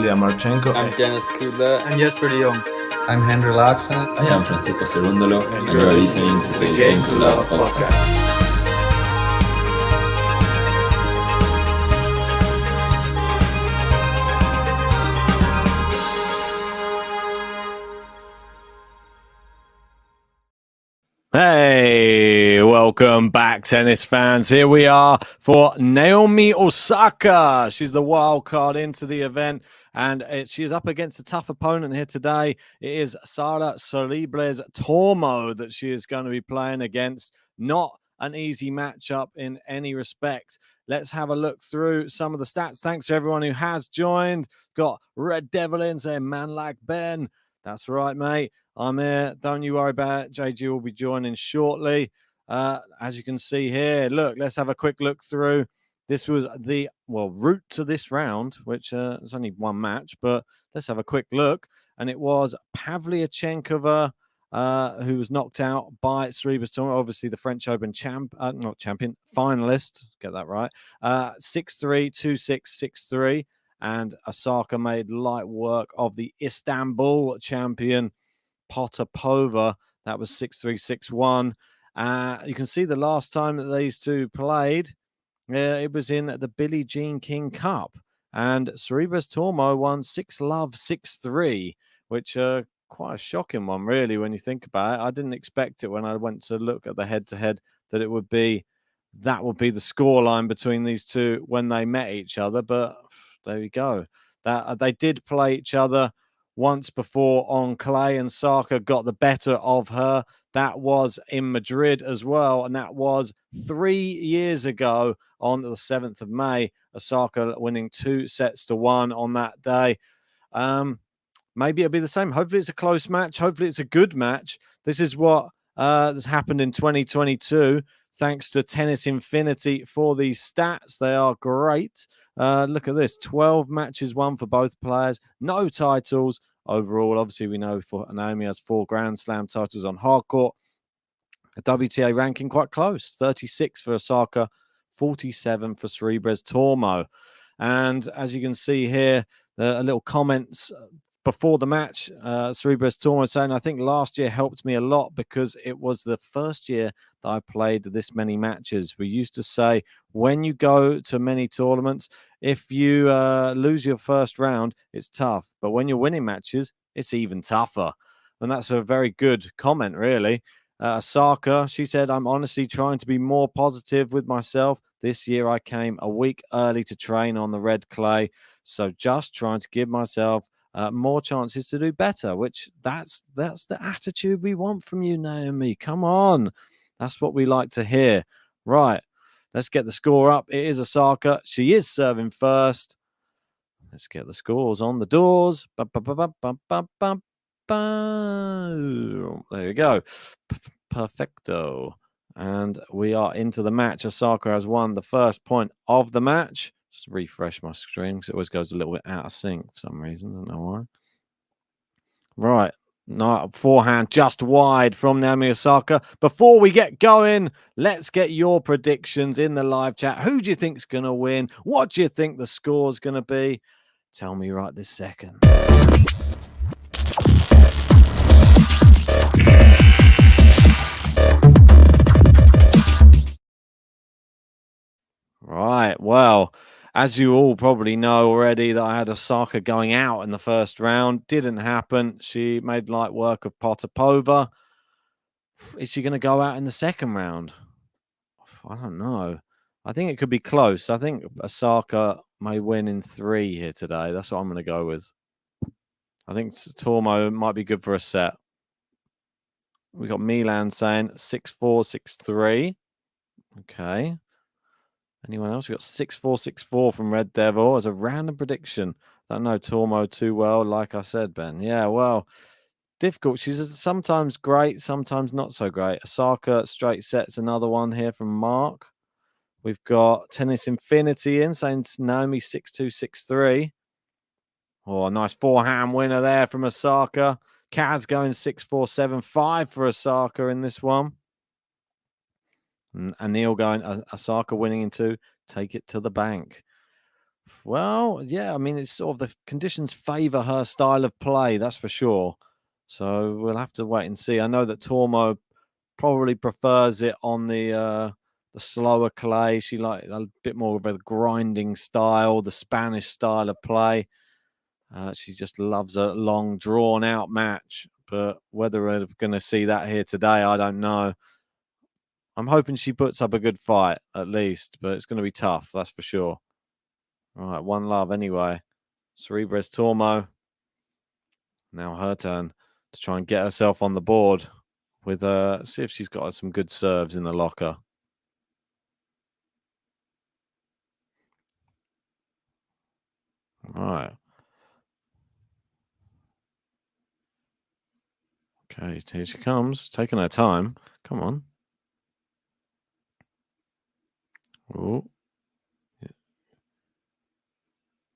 Ilya Marchenko. I'm Dennis Kudla. I'm Jesper de Jong. I'm Henry Laakson. I am Francisco Cerundolo, and you are listening to the Game to Love podcast. Hey, welcome back, tennis fans. Here we are for Naomi Osaka. She's the wild card into the event, and she is up against a tough opponent here today. It is Sara Sorribes Tormo that she is going to be playing against. Not an easy matchup in any respect. Let's have a look through some of the stats. Thanks to everyone who has joined. Got Red Devil in saying, man like Ben. That's right, mate. I'm here. Don't you worry about it. JG will be joining shortly. As you can see here, look, let's have a quick look through. This was the, route to this round, which is only one match, but let's have a quick look. And it was Pavlyuchenkova, who was knocked out by Sorribes Tormo, obviously the French Open finalist, get that right, 6-3, 2-6, 6-3. And Osaka made light work of the Istanbul champion, Potapova. That was 6-3, 6-1. You can see the last time that these two played, it was in the Billie Jean King Cup. And Sorribes Tormo won 6-love, 6-3, which quite a shocking one, really, when you think about it. I didn't expect it when I went to look at the head-to-head that it would be the scoreline between these two when they met each other. But there we go. That they did play each other once before on clay, and Osaka got the better of her. That was in Madrid as well, and that was 3 years ago on the 7th of May. Osaka winning 2-1 on that day. Maybe it'll be the same. Hopefully it's a close match. Hopefully it's a good match. This is what has happened in 2022. Thanks to Tennis Infinity for these stats. They are great. Look at this. 12 matches won for both players. No titles. Overall, obviously, we know for Naomi has 4 Grand Slam titles on hardcourt. A WTA ranking quite close. 36 for Osaka, 47 for Sorribes Tormo. And as you can see here, a little comments before the match, Sorribes Tormo saying, I think last year helped me a lot because it was the first year that I played this many matches. We used to say, when you go to many tournaments, if you lose your first round, it's tough. But when you're winning matches, it's even tougher. And that's a very good comment, really. Osaka, she said, I'm honestly trying to be more positive with myself. This year I came a week early to train on the red clay. So just trying to give myself more chances to do better, which that's the attitude we want from you, Naomi. Come on. That's what we like to hear. Right. Let's get the score up. It is Osaka. She is serving first. Let's get the scores on the doors. There you go. Perfecto. And we are into the match. Osaka has won the first point of the match. Just refresh my screen because it always goes a little bit out of sync for some reason. I don't know why. Right. No, forehand just wide from Naomi Osaka. Before we get going, let's get your predictions in the live chat. Who do you think's going to win? What do you think the score's going to be? Tell me right this second. Right. Well, as you all probably know already, that I had Osaka going out in the first round. Didn't happen. She made light work of Potapova. Is she going to go out in the second round? I don't know. I think it could be close. I think Osaka may win in 3 here today. That's what I'm going to go with. I think Tormo might be good for a set. We got Milan saying 6-4, 6-3. Okay. Anyone else? We got 6-4, 6-4 from Red Devil as a random prediction. Don't know Tormo too well, like I said, Ben. Yeah, well, difficult. She's sometimes great, sometimes not so great. Osaka straight sets, another one here from Mark. We've got Tennis Infinity in saying Naomi 6-2, 6-3. Oh, a nice forehand winner there from Osaka. Kaz going 6-4, 7-5 for Osaka in this one. And Neil going, Osaka winning in 2, take it to the bank. Well, yeah, I mean, it's sort of the conditions favour her style of play, that's for sure. So we'll have to wait and see. I know that Tormo probably prefers it on the slower clay. She like a bit more of a grinding style, the Spanish style of play. She just loves a long, drawn-out match. But whether we're going to see that here today, I don't know. I'm hoping she puts up a good fight, at least. But it's going to be tough, that's for sure. All right, 1-love anyway. Sorribes Tormo. Now her turn to try and get herself on the board with see if she's got some good serves in the locker. All right. Okay, here she comes, taking her time. Come on. Oh.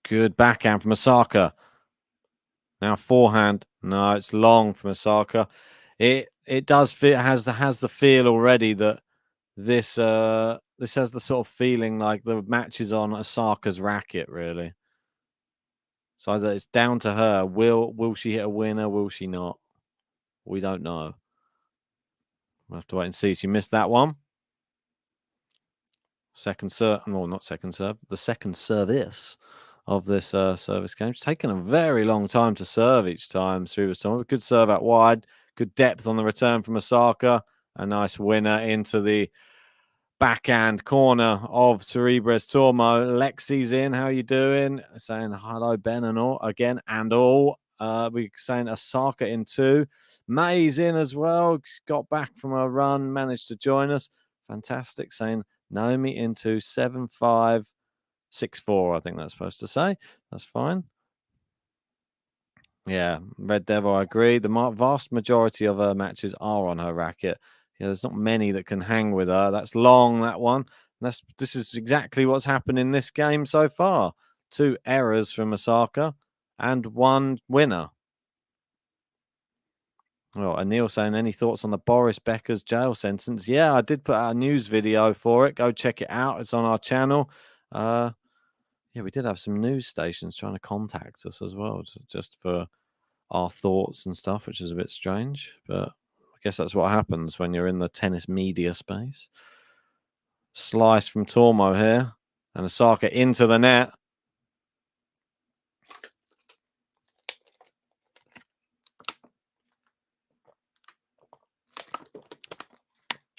Good backhand from OSAKA. Now forehand. No, it's long from OSAKA. It does feel has the feel already that this has the sort of feeling like the match is on OSAKA's racket, really. So either it's down to her. Will she hit a winner? Will she not? We don't know. We'll have to wait and see. She missed that one. Second serve, well, not second serve, the second service of this service game. It's taken a very long time to serve each time. Sorribes Tormo. Good serve out wide. Good depth on the return from OSAKA. A nice winner into the backhand corner of Sorribes Tormo. Lexi's in. How you doing? Saying hello, Ben, and all again and all. We're saying OSAKA in 2. May's in as well. Got back from her run, managed to join us. Fantastic. Saying Naomi into 7-5, 6-4. I think that's supposed to say. That's fine. Yeah, Red Devil, I agree. The vast majority of her matches are on her racket. Yeah, there's not many that can hang with her. That's long, that one. This is exactly what's happened in this game so far. 2 errors from OSAKA and 1 winner. Well, Anil saying, any thoughts on the Boris Becker's jail sentence? Yeah, I did put out a news video for it. Go check it out. It's on our channel. Yeah, we did have some news stations trying to contact us as well, just for our thoughts and stuff, which is a bit strange. But I guess that's what happens when you're in the tennis media space. Slice from Tormo here. And OSAKA into the net.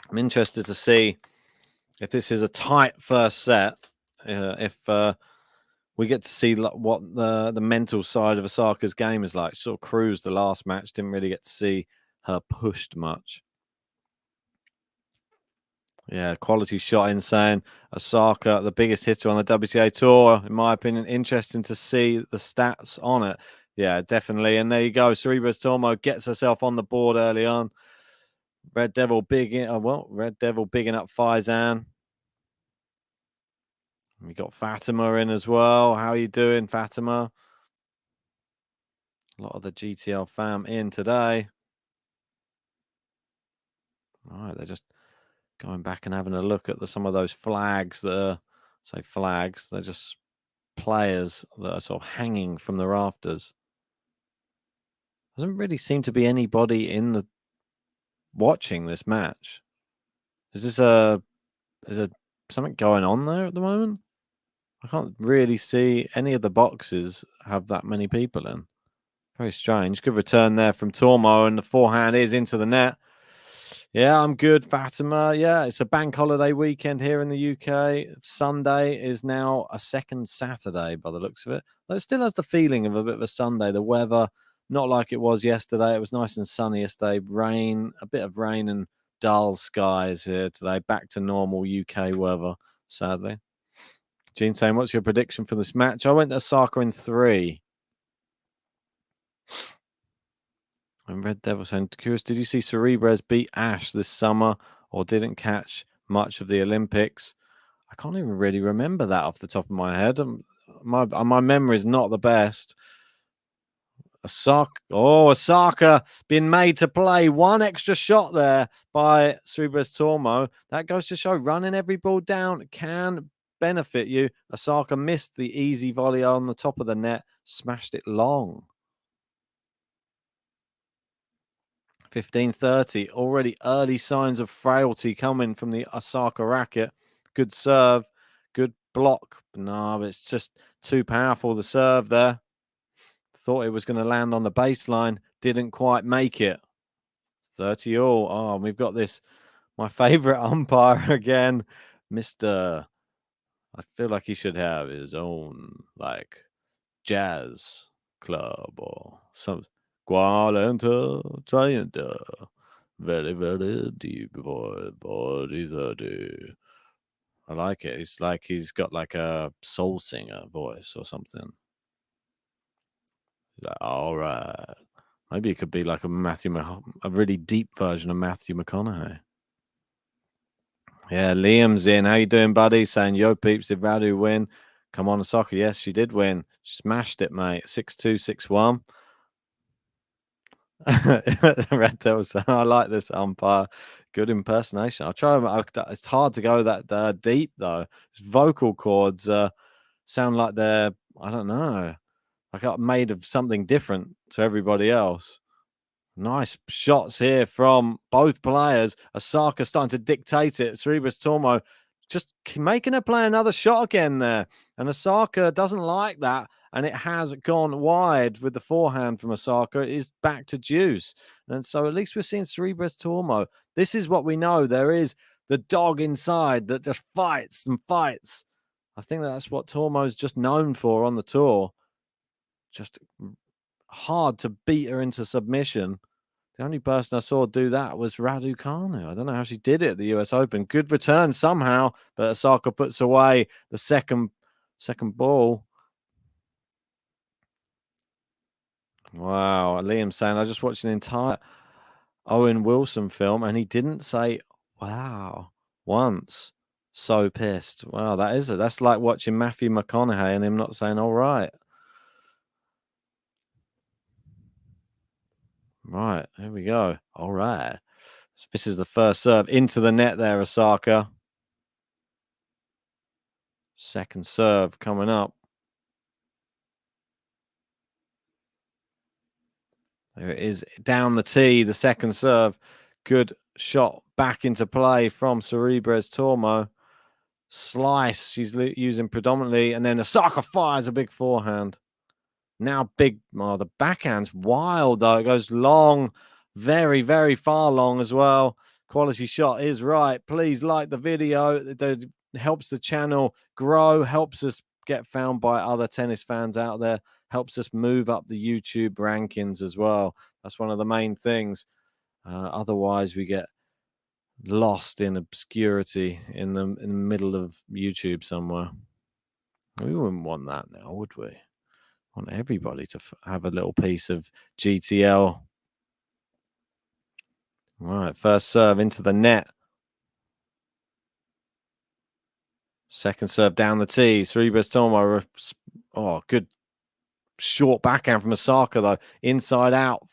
I'm interested to see if this is a tight first set. If we get to see what the mental side of OSAKA's game is like. She sort of cruised the last match. Didn't really get to see her pushed much. Yeah, quality shot insane. OSAKA, the biggest hitter on the WTA tour, in my opinion. Interesting to see the stats on it. Yeah, definitely. And there you go. Sorribes Tormo gets herself on the board early on. Red Devil bigging up Faizan. We got Fatima in as well. How are you doing, Fatima? A lot of the GTL fam in today. All right, they're just going back and having a look at some of those flags that are, say flags, they're just players that are sort of hanging from the rafters. Doesn't really seem to be anybody in the watching this match. Is there something going on there at the moment? I can't really see any of the boxes have that many people in. Very strange. Good return there from Tormo, and the forehand is into the net. Yeah, I'm good, Fatima. Yeah, it's a bank holiday weekend here in the UK. Sunday is now a second Saturday by the looks of it. Though it still has the feeling of a bit of a Sunday. The weather, not like it was yesterday. It was nice and sunny yesterday. Rain, a bit of rain and dull skies here today. Back to normal UK weather, sadly. Gene saying, what's your prediction for this match? I went to OSAKA in 3. And Red Devil saying, curious, did you see Sorribes beat Ash this summer or didn't catch much of the Olympics? I can't even really remember that off the top of my head. My memory is not the best. OSAKA being made to play. 1 extra shot there by Sorribes Tormo. That goes to show running every ball down can benefit you. Osaka missed the easy volley on the top of the net, smashed it long. 15:30, already early signs of frailty coming from the Osaka racket. Good serve, good block. No, but it's just too powerful, the serve there. Thought it was going to land on the baseline, didn't quite make it. 30 all. Oh, we've got this, my favorite umpire again, Mr. I feel like he should have his own, like, jazz club or something. Qualenta, Trienta. Very, very deep boy, body 30. I like it. It's like he's got like a soul singer voice or something. Like, all right. Maybe it could be like a really deep version of Matthew McConaughey. Yeah, Liam's in. How you doing, buddy? Saying, yo, peeps, did Radu win? Come on, Osaka. Yes, she did win. She smashed it, mate. 6-2, 6-1. Red Devil, I like this umpire. Good impersonation. I'll try. It's hard to go that deep, though. His vocal cords sound like they're, I don't know, like made of something different to everybody else. Nice shots here from both players. Osaka starting to dictate it. Sorribes Tormo just making her play another shot again there. And Osaka doesn't like that. And it has gone wide with the forehand from Osaka. It is back to deuce. And so at least we're seeing Sorribes Tormo. This is what we know. There is the dog inside that just fights and fights. I think that's what Tormo's just known for on the tour. Just hard to beat her into submission. The only person I saw do that was Raducanu. I don't know how she did it at the US Open. Good return somehow, but Osaka puts away the second ball. Wow. Liam's saying, I just watched an entire Owen Wilson film and he didn't say, wow, once. So pissed. Wow, that's like watching Matthew McConaughey and him not saying, all right. Right, here we go. All right. This is the first serve into the net there, Osaka. Second serve coming up. There it is down the tee, the second serve. Good shot back into play from Sorribes Tormo. Slice she's using predominantly, and then Osaka fires a big forehand. Now big, the backhand's wild though. It goes long, very, very far long as well. Quality shot is right. Please like the video. It helps the channel grow, helps us get found by other tennis fans out there, helps us move up the YouTube rankings as well. That's one of the main things. Otherwise, we get lost in obscurity in the middle of YouTube somewhere. We wouldn't want that now, would we? Want everybody to have a little piece of GTL. All right, first serve into the net. Second serve down the tee. Sorribes Tormo. Oh, good short backhand from Osaka, though. Inside out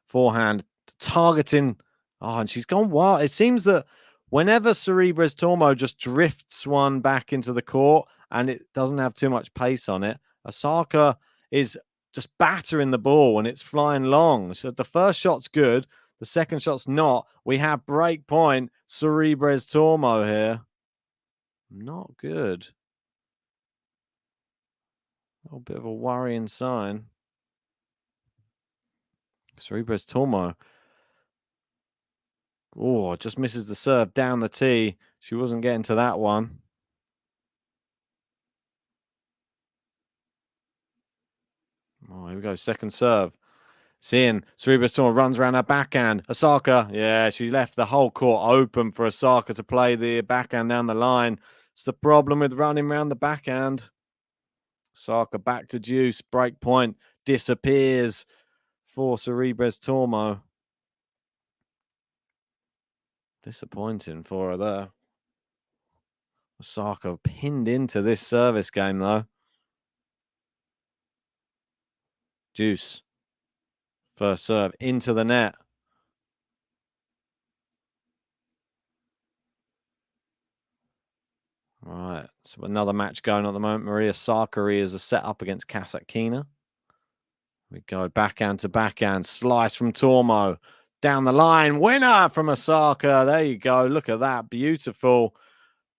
forehand. Targeting. Oh, and she's gone wild. It seems that whenever Sorribes Tormo just drifts one back into the court and it doesn't have too much pace on it, Osaka is just battering the ball and it's flying long. So the first shot's good. The second shot's not. We have break point Sorribes Tormo here. Not good. A little bit of a worrying sign. Sorribes Tormo. Oh, just misses the serve down the tee. She wasn't getting to that one. Oh, here we go. Second serve. Seeing Sorribes Tormo runs around her backhand. Osaka, yeah, she left the whole court open for Osaka to play the backhand down the line. It's the problem with running around the backhand. Osaka back to deuce. Break point disappears for Sorribes Tormo. Disappointing for her there. Osaka pinned into this service game, though. Deuce. First serve into the net. Right. So another match going on at the moment. Maria Sakkari is a set up against Kasatkina. We go backhand to backhand. Slice from Tormo. Down the line. Winner from Osaka. There you go. Look at that. Beautiful.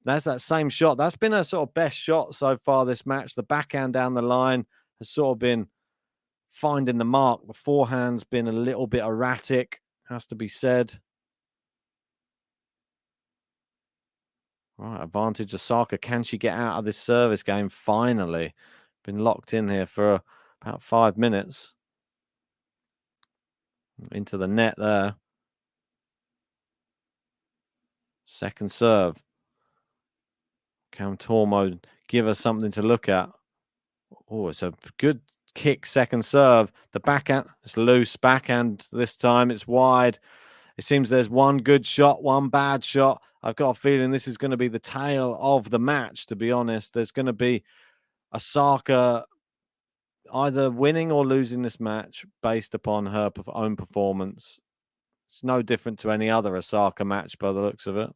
That's that same shot. That's been a sort of best shot so far this match. The backhand down the line has sort of been finding the mark. The forehand's been a little bit erratic, has to be said. Right, advantage Osaka. Can she get out of this service game finally? Been locked in here for about 5 minutes. Into the net there. Second serve. Can Tormo give us something to look at? Oh, it's a good kick second serve. The backhand, it's loose. Backhand this time, it's wide. It seems there's one good shot, one bad shot. I've got a feeling this is going to be the tail of the match, to be honest. There's going to be Osaka either winning or losing this match based upon her own performance. It's no different to any other Osaka match by the looks of it.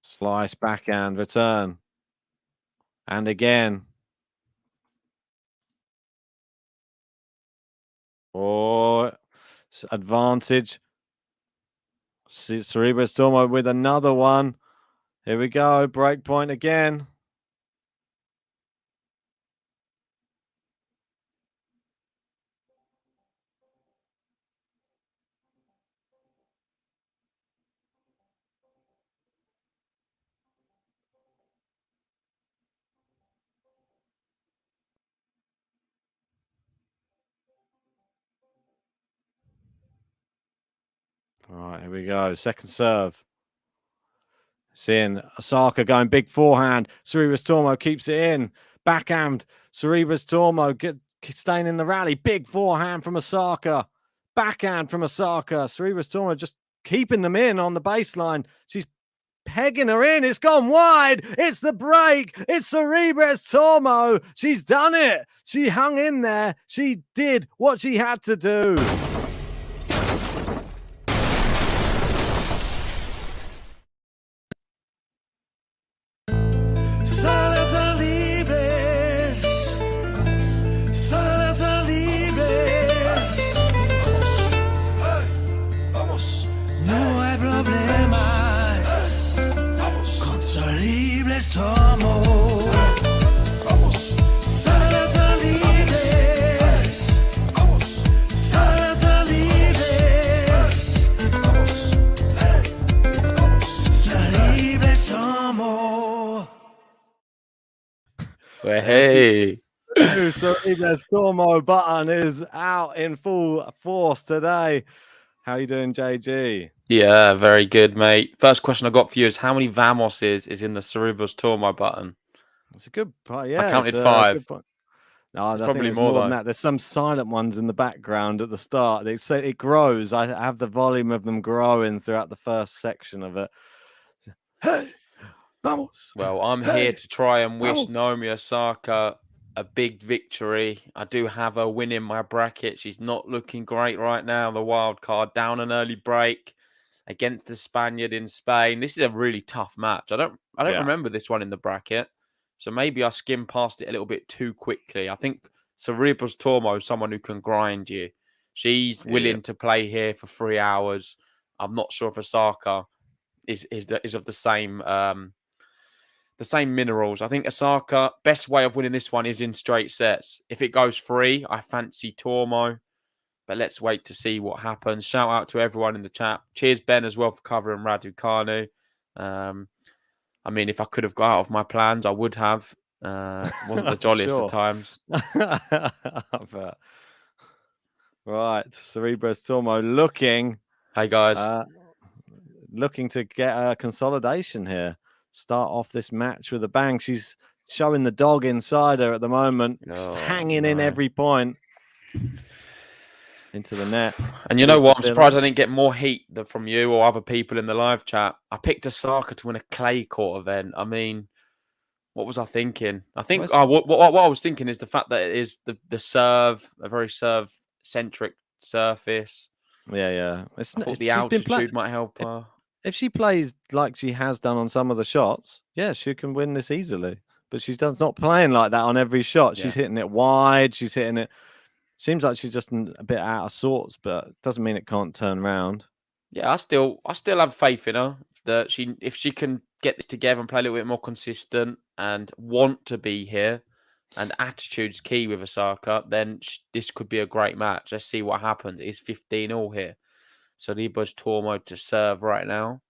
Slice, backhand, return. And again. Oh, advantage. Sorribes Tormo with another one. Here we go. Break point again. All right, here we go. Second serve. It's in. Osaka going big forehand. Sorribes Tormo keeps it in. Backhand. Sorribes Tormo staying in the rally. Big forehand from Osaka. Backhand from Osaka. Sorribes Tormo just keeping them in on the baseline. She's pegging her in. It's gone wide. It's the break. It's Sorribes Tormo. She's done it. She hung in there. She did what she had to do. Tormo. Vamos. Sara libres. Vamos. Sara libres. Vamos. Hey. Vamos. Sorribes Tormo. Well, hey. Sorribes Tormo button is out in full force today. How you doing, JG? Yeah, very good, mate. First question I got for you is how many Vamoses is in the Sorribes Tormo button? It's a good point. Yeah, I counted 5. No, I think probably there's more, more than though. that. There's some silent ones in the background at the start. It grows. I have the volume of them growing throughout the first section of it. Hey, vamos. Well, I'm here to try and wish vamos. Naomi Osaka a big victory. I do have her winning my bracket. She's not looking great right now. The wild card down an early break against the Spaniard in Spain. This is a really tough match. I don't remember this one in the bracket. So maybe I skimmed past it a little bit too quickly. I think Sorribes Tormo is someone who can grind you. She's willing to play here for 3 hours. I'm not sure if Osaka is of the same minerals. I think Osaka, best way of winning this one is in straight sets. If it goes 3, I fancy Tormo. But let's wait to see what happens. Shout out to everyone in the chat. Cheers, Ben, as well, for covering Raducanu. I mean, if I could have got out of my plans, I would have. Wasn't the jolliest of times. Right. Sorribes Tormo looking. Hey, guys. Looking to get a consolidation here. Start off this match with a bang. She's showing the dog inside her at the moment. Hanging in every point. Into the net. And you know what? I'm surprised I didn't get more heat from you or other people in the live chat. I picked Osaka to win a clay court event. I mean, what was I thinking? I think what I was thinking is the fact that it is the serve, a very serve-centric surface. Yeah. I thought If the she's been altitude might help her. if she plays like she has done on some of the shots, yeah, she can win this easily. But she's not playing like that on every shot. She's hitting it wide. She's hitting it. Seems like she's just a bit out of sorts, but doesn't mean it can't turn around. Yeah, I still have faith in her that if she can get this together and play a little bit more consistent and want to be here, and attitude's key with Osaka, then this could be a great match. Let's see what happens. It's 15-all here. Sorribes Tormo to serve right now,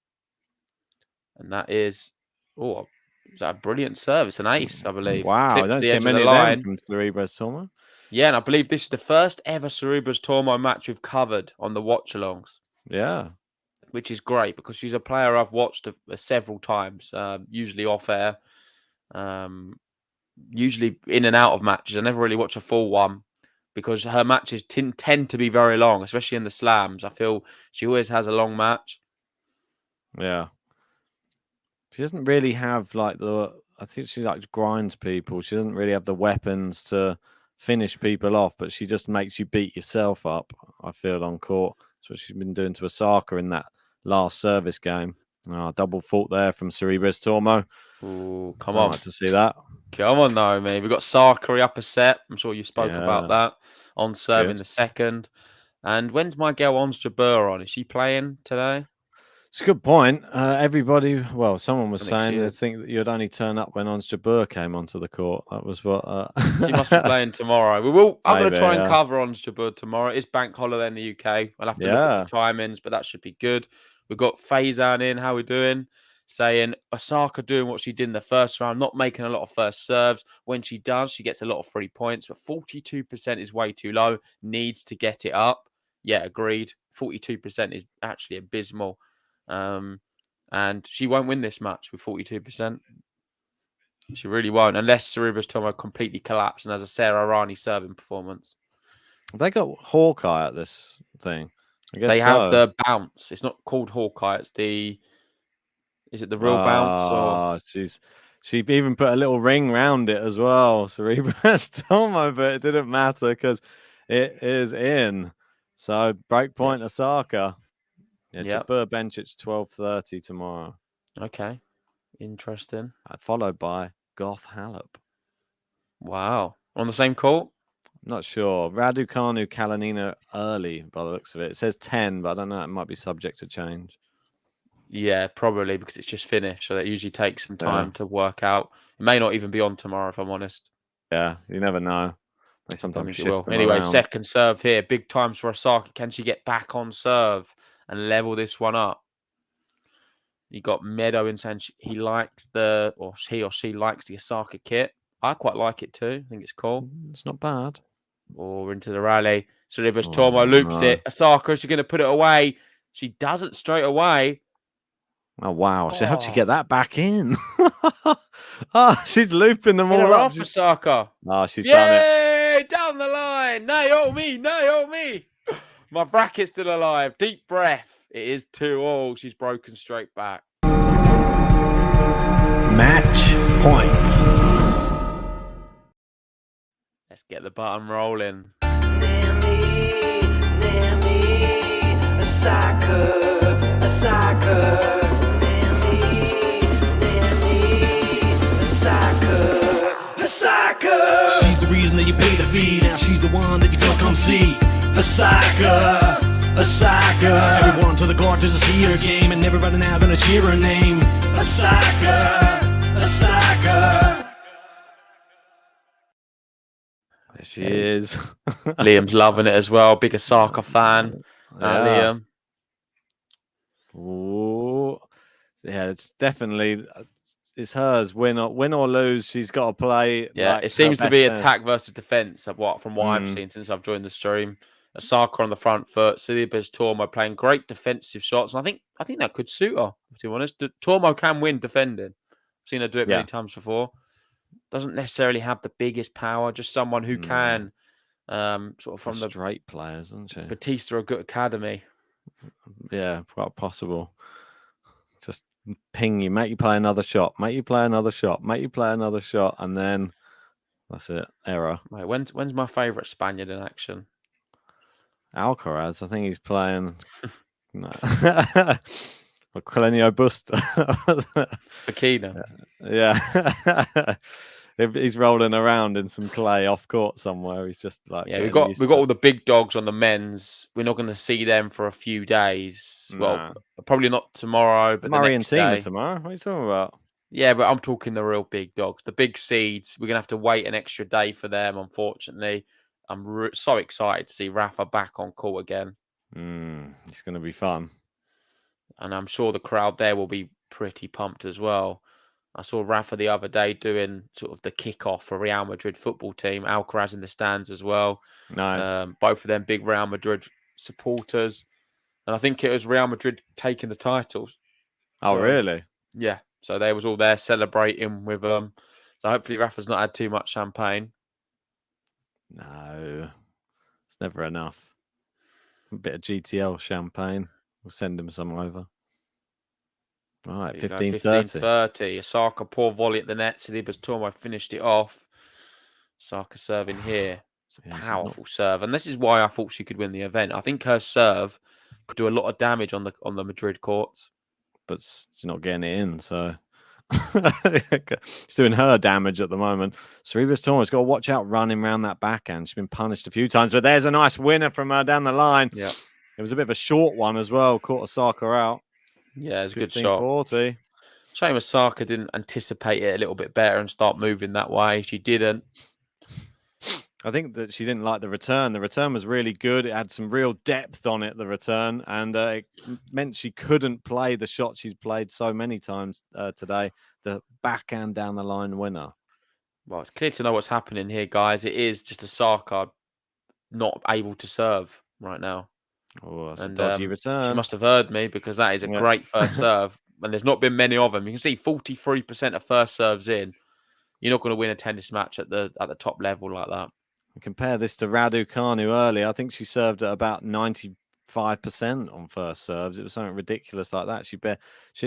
and that is a brilliant service, an ace, I believe. Wow, Clips don't the get edge of many the of them line from Sorribes Tormo. Yeah, and I believe this is the first ever Sorribes Tormo match we've covered on the Watchalongs. Yeah. Which is great because she's a player I've watched several times, usually off air, usually in and out of matches. I never really watch a full one because her matches tend to be very long, especially in the slams. I feel she always has a long match. Yeah. She doesn't really have I think she grinds people. She doesn't really have the weapons to finish people off, but she just makes you beat yourself up, I feel, on court. That's what she's been doing to Osaka in that last service game. Double fault there from Sorribes Tormo. Ooh, come on. I'd like to see that. Come on, Naomi. We've got Sakari up a set. I'm sure you spoke about that. On serve in the second. And when's my girl Ons Jabeur on? Is she playing today? It's a good point. Everybody, someone was saying they think that you'd only turn up when Ons Jabeur came onto the court. That was what. She must be playing tomorrow. I'm going to try and cover Ons Jabeur tomorrow. It's bank holiday in the UK. I'll have to look at the timings, but that should be good. We've got Faizan in. How we doing? Saying Osaka doing what she did in the first round, not making a lot of first serves. When she does, she gets a lot of free points, but 42% is way too low. Needs to get it up. Yeah, agreed. 42% is actually abysmal. And she won't win this match with 42%. She really won't, unless Sorribes Tormo completely collapse and has a Sara Rani serving performance. They got Hawkeye at this thing. I guess they have the bounce. It's not called Hawkeye. It's Is it the real bounce? Or she even put a little ring round it as well. Sorribes Tormo, but it didn't matter because it is in. So break point Osaka. Yeah, Jabeur bench at 12:30 tomorrow. Okay, interesting. Followed by Goff Halep. Wow, on the same court? Not sure. Raducanu Kalinina early by the looks of it. It says 10, but I don't know. It might be subject to change. Yeah, probably because it's just finished. So that usually takes some time to work out. It may not even be on tomorrow, if I'm honest. Yeah, you never know. They sometimes shift them Anyway, around. second serve here. Big times for Osaka. Can she get back on serve and level this one up? You got Meadow in saying he likes he or she likes the Osaka kit. I quite like it too. I think it's cool. It's not bad. Or into the rally. Sorribes Tormo loops it. Osaka, she's going to put it away. She doesn't straight away. Oh, wow. So how'd she get that back in? She's looping them all up. Osaka. Oh, she's done it. Down the line. Naomi. My bracket's still alive. Deep breath. It is 2-all. She's broken straight back. Match point. Let's get the button rolling. Naomi, Osaka. Osaka. She's the reason that you pay the fee. Now she's the one that you don't come see. Osaka. Everyone to the court just to see her game, and everybody now gonna cheer her name. Osaka. There she is. Liam's loving it as well. Big Osaka fan. Liam. Ooh. Yeah, it's definitely hers. Win or lose, she's got to play. Yeah, it seems to be attack versus defense. From what I've seen since I've joined the stream. Osaka on the front foot. Sorribes Tormo playing great defensive shots, and I think that could suit her. To be honest, Tormo can win defending. I've seen her do it many times before. Doesn't necessarily have the biggest power, just someone who can sort of from the straight players, isn't she? Batista a good academy. Yeah, quite possible. Just ping you, make you play another shot, make you play another shot, and then that's it. Error. Wait, when's my favourite Spaniard in action? Alcaraz. I think he's playing. No. Colenio Buster. Fakina. Yeah. He's rolling around in some clay off court somewhere. He's just like, Yeah, we've got all the big dogs on the men's. We're not going to see them for a few days. Nah. Well, probably not tomorrow, but Murray the and next Tina day. tomorrow. What are you talking about? Yeah, but I'm talking the real big dogs, the big seeds. We're going to have to wait an extra day for them, unfortunately. I'm so excited to see Rafa back on court again. It's going to be fun. And I'm sure the crowd there will be pretty pumped as well. I saw Rafa the other day doing sort of the kickoff for Real Madrid football team. Alcaraz in the stands as well. Nice. Both of them big Real Madrid supporters. And I think it was Real Madrid taking the titles. Oh, So, really? Yeah. So they was all there celebrating with them. So hopefully Rafa's not had too much champagne. No. It's never enough. A bit of GTL champagne. We'll send him some over. All right, 15-30. 15-30. Osaka, poor volley at the net. Sorribes Tormo finished it off. Osaka serving here. It's a powerful serve. And this is why I thought she could win the event. I think her serve could do a lot of damage on the Madrid courts. But she's not getting it in, so she's doing her damage at the moment. Sorribes Tormo's got to watch out running around that backhand. She's been punished a few times, but there's a nice winner from her down the line. Yeah. It was a bit of a short one as well. Caught Osaka out. Yeah, it's a good shot. 40. Shame Osaka didn't anticipate it a little bit better and start moving that way. She didn't. I think that she didn't like the return. The return was really good. It had some real depth on it, the return, and it meant she couldn't play the shot she's played so many times today, the backhand down the line winner. Well, it's clear to know what's happening here, guys. It is just Osaka not able to serve right now. Oh, that's a dodgy return. She must have heard me because that is a great first serve. And there's not been many of them. You can see 43% of first serves in. You're not going to win a tennis match at the top level like that. Compare this to Raducanu earlier. I think she served at about 95% on first serves. It was something ridiculous like that.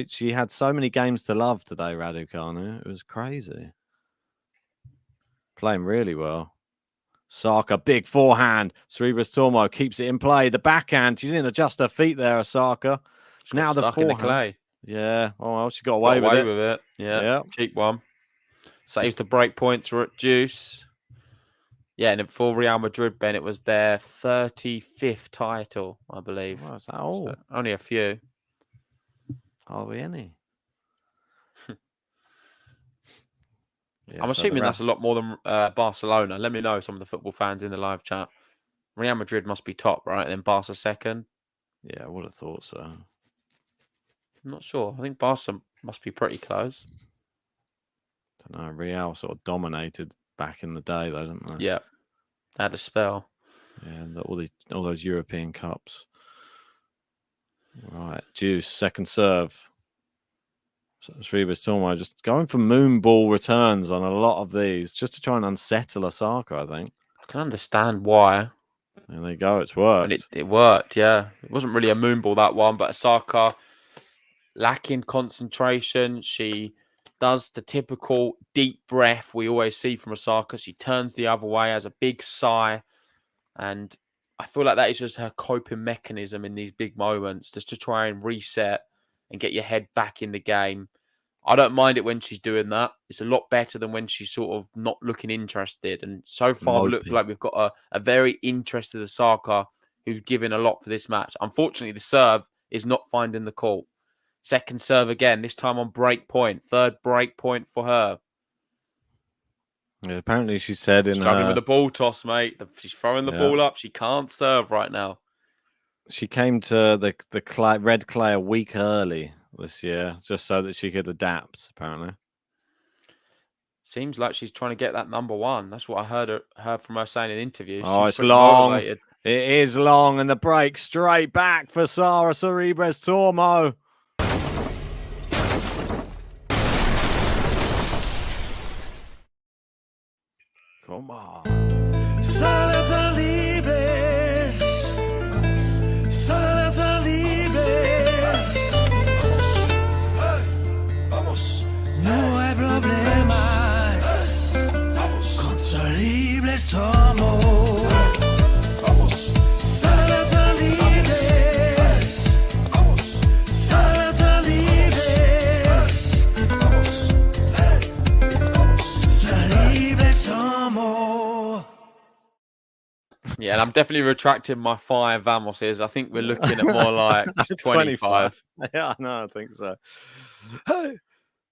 She had so many games to love today, Raducanu. It was crazy. Playing really well. Osaka, big forehand. Sorribes Tormo keeps it in play. The backhand, she didn't adjust her feet there, Osaka. Now the forehand. In the clay. Yeah. Oh, well, she got away with it. Yeah. Cheap one. Saves the break points are at deuce. Yeah, and for Real Madrid, Ben, it was their 35th title, I believe. Oh, is that all? So only a few. Hardly any. I'm assuming that's a lot more than Barcelona. Let me know, some of the football fans in the live chat. Real Madrid must be top, right? And then Barca second. Yeah, I would have thought so. I'm not sure. I think Barca must be pretty close. I don't know. Real sort of dominated back in the day, though, didn't they? Yeah, they had a spell. Yeah, and all those European Cups. Right, Juice, second serve. Sorribes Tormo just going for moonball returns on a lot of these, just to try and unsettle Osaka, I think. I can understand why. And there you go, it's worked. And it worked, yeah. It wasn't really a moonball, that one, but Osaka lacking concentration. She does the typical deep breath we always see from Osaka. She turns the other way, has a big sigh, and I feel like that is just her coping mechanism in these big moments, just to try and reset and get your head back in the game. I don't mind it when she's doing that. It's a lot better than when she's sort of not looking interested. And so far, look like we've got a very interested Osaka who's given a lot for this match. Unfortunately, the serve is not finding the court. Second serve again, this time on break point. Third break point for her. Yeah, apparently she said in struggling with the ball toss, mate. She's throwing the ball up. She can't serve right now. She came to the red clay a week early this year, just so that she could adapt, apparently. Seems like she's trying to get that number one. That's what I heard from her saying in interviews. Oh, it's long. Motivated. It is long, and the break straight back for Sara Sorribes Tormo. Come on. Sara Sorribes. Sara Sorribes. Vamos. No hay problemas. Vamos. Con Sorribes Tormo. Vamos. Sara Yeah, and I'm definitely retracting my 5 Vamoses. I think we're looking at more like 25. Yeah, I know. I think so. Hey,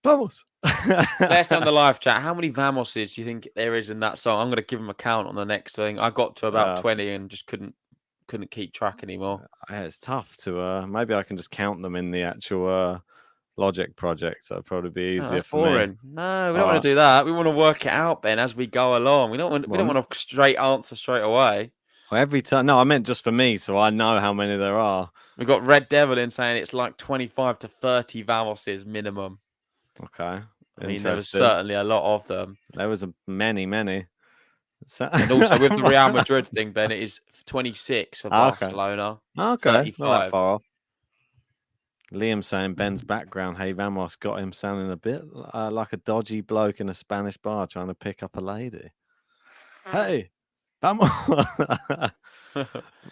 vamos. Let us know in the live chat. How many Vamoses do you think there is in that song? I'm going to give them a count on the next thing. I got to about 20 and just couldn't keep track anymore. Yeah, it's tough to. Maybe I can just count them in the actual Logic project. That'd probably be easier That's for me. boring. No, we don't want to do that. We want to work it out, Ben, as we go along. We don't Well, want a straight answer straight away. Well, every time. No, I meant just for me, so I know how many there are. We've got Red Devil in saying it's like 25 to 30 Vamoses minimum. Okay. I mean, there was certainly a lot of them. There was many. So... And also with the Real Madrid thing, Ben, it is 26 for Barcelona. Okay. 35. Not that far off. Liam saying Ben's background, hey Vamos, got him sounding a bit like a dodgy bloke in a Spanish bar trying to pick up a lady. Hey, Vamos.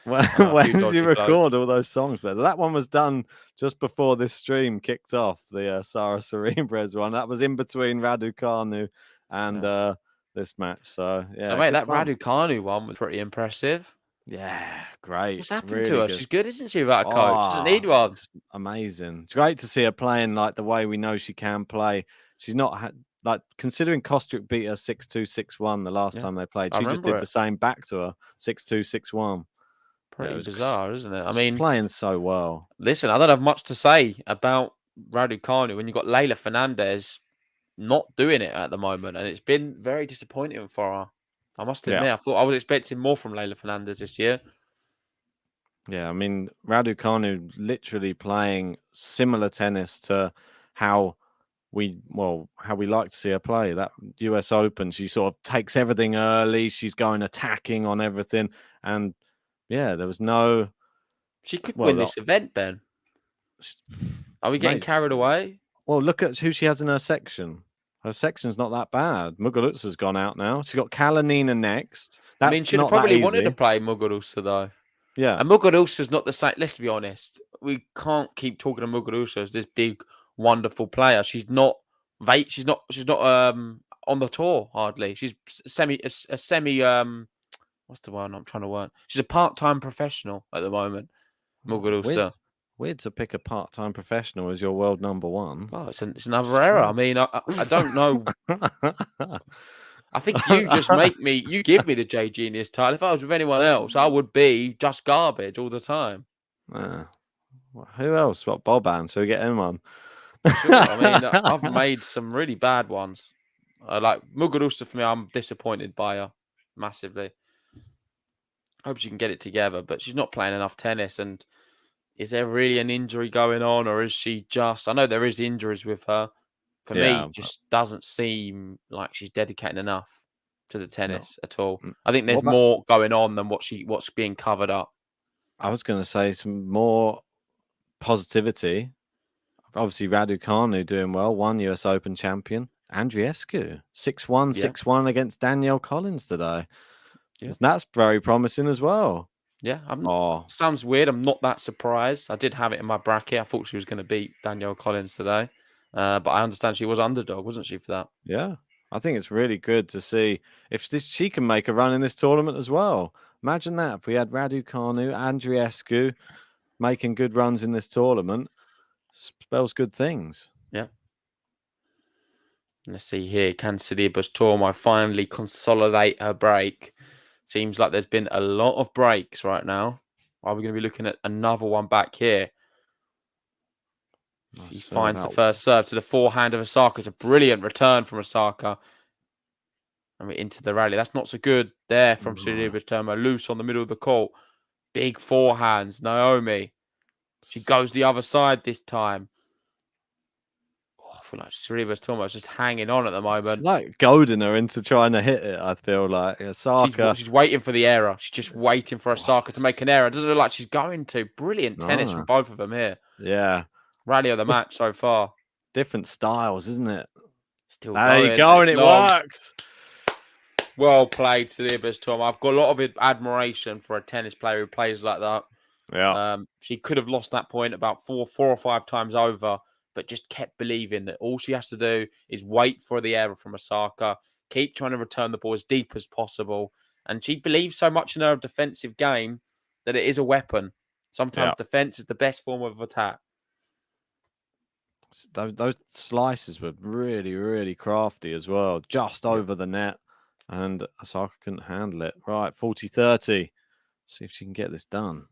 When did you record all those songs? But that one was done just before this stream kicked off, the Sara Sorribes one. That was in between Raducanu and this match. So, yeah. So, mate, that Raducanu one was pretty impressive. Yeah, great. What's happened to her? Good. She's good, isn't she, without a coach? Doesn't need one. It's amazing. It's great to see her playing like the way we know she can play. She's not like considering Kostrick beat her 6-2, 6-1 the last time they played. She just did the same back to her 6-2, 6-1. Pretty bizarre, isn't it? I mean, playing so well. Listen, I don't have much to say about Raducanu when you've got Leylah Fernandez not doing it at the moment, and it's been very disappointing for her. I must admit, I thought I was expecting more from Leylah Fernandez this year. Yeah, I mean, Raducanu literally playing similar tennis to how we like to see her play. That US Open, she sort of takes everything early. She's going attacking on everything. And yeah, there was no... She could win this event, Ben. Are we getting carried away? Well, look at who she has in her section. Her section's not that bad. Muguruza's gone out now. She's got Kalinina next. I mean, she'd have probably wanted to play Muguruza, though. Yeah. And Muguruza's not the same. Let's be honest. We can't keep talking to Muguruza as this big, wonderful player. She's not on the tour hardly. She's semi what's the word I'm trying to word? She's a part-time professional at the moment. Muguruza. Weird to pick a part-time professional as your world number one. Oh, it's another error. I mean, I don't know. I think you just you give me the J Genius title. If I was with anyone else, I would be just garbage all the time. Who else? What, Boban? So we get him on. Sure. I mean, I've made some really bad ones. Like Muguruza, for me, I'm disappointed by her massively. Hope she can get it together, but she's not playing enough tennis. And is there really an injury going on, or is she just... I know there is injuries with her. For me, it just doesn't seem like she's dedicating enough to the tennis at all. I think there's more going on than what's being covered up. I was going to say some more positivity. Obviously, Raducanu doing well, one US Open champion. Andreescu, 6-1, 6-1 against Danielle Collins today. Yeah. That's very promising as well. Yeah, sounds weird. I'm not that surprised. I did have it in my bracket. I thought she was going to beat Danielle Collins today. But I understand she was underdog, wasn't she, for that? Yeah. I think it's really good to see if she can make a run in this tournament as well. Imagine that. If we had Raducanu, Andreescu making good runs in this tournament, spells good things. Yeah. Let's see here. Can Sorribes Tormo finally consolidate her break? Seems like there's been a lot of breaks right now. Are we going to be looking at another one back here? She finds the first serve to the forehand of Osaka. It's a brilliant return from Osaka. And we're into the rally. That's not so good there from Sorribes Tormo. Loose on the middle of the court. Big forehands. Naomi. She goes the other side this time. I feel like Sorribes Tormo is just hanging on at the moment. It's like goading her into trying to hit it, I feel like. Osaka. She's waiting for the error. She's just waiting for Osaka to make an error. It doesn't look like she's going to. Brilliant tennis from both of them here. Yeah. Rally of the match so far. Different styles, isn't it? Still there you go, and it works. Well played, Sorribes Tormo. I've got a lot of admiration for a tennis player who plays like that. Yeah. She could have lost that point about four or five times over, but just kept believing that all she has to do is wait for the error from Osaka, keep trying to return the ball as deep as possible, And she believes so much in her defensive game that it is a weapon. Sometimes defense is the best form of attack. Those slices were really, really crafty as well. Just over the net. And Osaka couldn't handle it. Right, 40-30. See if she can get this done.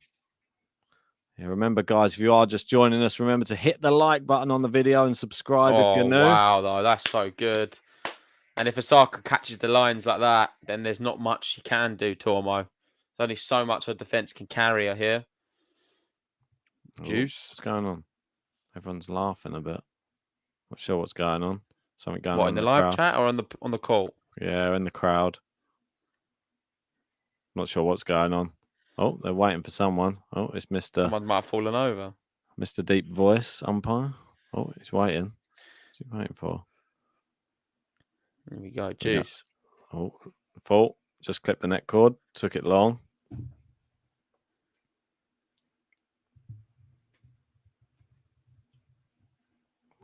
Yeah, remember, guys, if you are just joining us, remember to hit the like button on the video and subscribe if you're new. Wow, though, that's so good. And if Osaka catches the lines like that, then there's not much she can do, Tormo. There's only so much her defense can carry her here. Juice. What's going on? Everyone's laughing a bit. Not sure what's going on. Something going on What, in the live crowd. chat or on the call? Yeah, in the crowd. Not sure what's going on. Oh, they're waiting for someone. Oh, it's Mr. Someone might have fallen over. Mr. Deep Voice umpire. Oh, he's waiting. What's he waiting for? Here we go, Juice. Oh, fault. Just clipped the net cord. Took it long.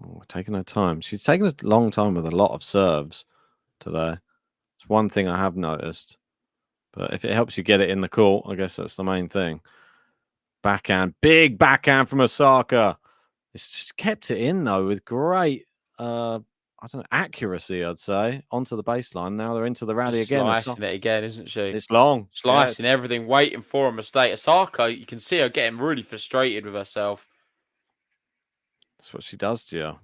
Oh, taking her time. She's taking a long time with a lot of serves today. It's one thing I have noticed. But if it helps you get it in the court, I guess that's the main thing. Backhand. Big backhand from Osaka. It's kept it in, though, with great, accuracy, I'd say, onto the baseline. Now they're into the rally again. Slicing it again, isn't she? It's long. Slicing everything, waiting for a mistake. Osaka, you can see her getting really frustrated with herself. That's what she does to you.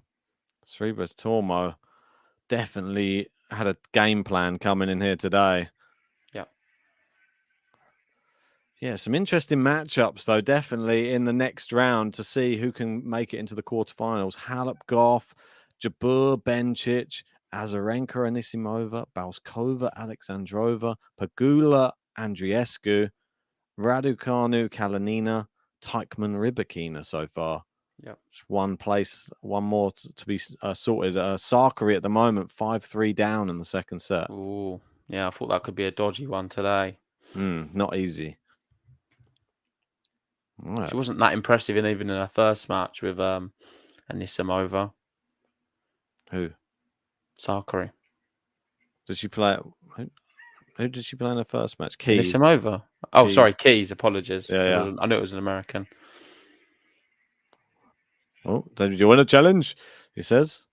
Sorribes Tormo definitely had a game plan coming in here today. Yeah, some interesting matchups, though, definitely in the next round to see who can make it into the quarterfinals. Halep, Goff, Jabeur, Bencic, Azarenka, Anisimova, Balskova, Alexandrova, Pagula, Andriescu, Raducanu, Kalinina, Teichmann, Rybakina so far. Yeah, just one place, one more to be sorted. Sakari at the moment, 5-3 down in the second set. Ooh, yeah, I thought that could be a dodgy one today. Not easy. She wasn't that impressive even in her first match with Anisimova. Who? Sakari. Did she play? Who did she play in her first match? Keys. Anisimova. Oh, sorry, Keys. Apologies. Yeah. I knew it was an American. Oh, did you win a challenge? He says.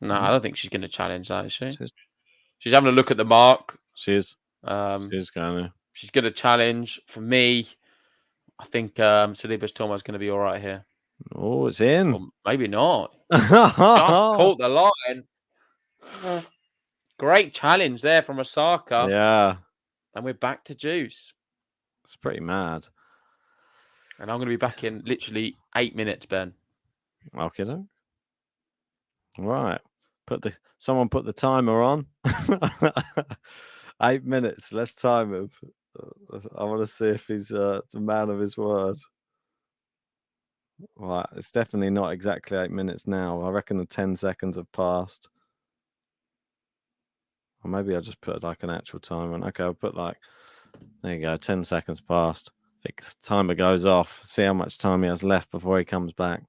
No, I don't think she's going to challenge that, is she? She's having a look at the mark. She is. She's going to. She's going to challenge. For me, I think Sorribes Tormo is going to be all right here. Oh, it's in. Or maybe not. Just caught the line. Great challenge there from Osaka. Yeah. And we're back to Juice. It's pretty mad. And I'm going to be back in literally 8 minutes, Ben. Okay, then. Right. Someone put the timer on. 8 minutes. Let's time him. I want to see if he's a man of his word. Right. It's definitely not exactly 8 minutes now. I reckon the 10 seconds have passed. Or maybe I'll just put like an actual timer on. Okay, I'll put there you go, 10 seconds passed. If the timer goes off, see how much time he has left before he comes back.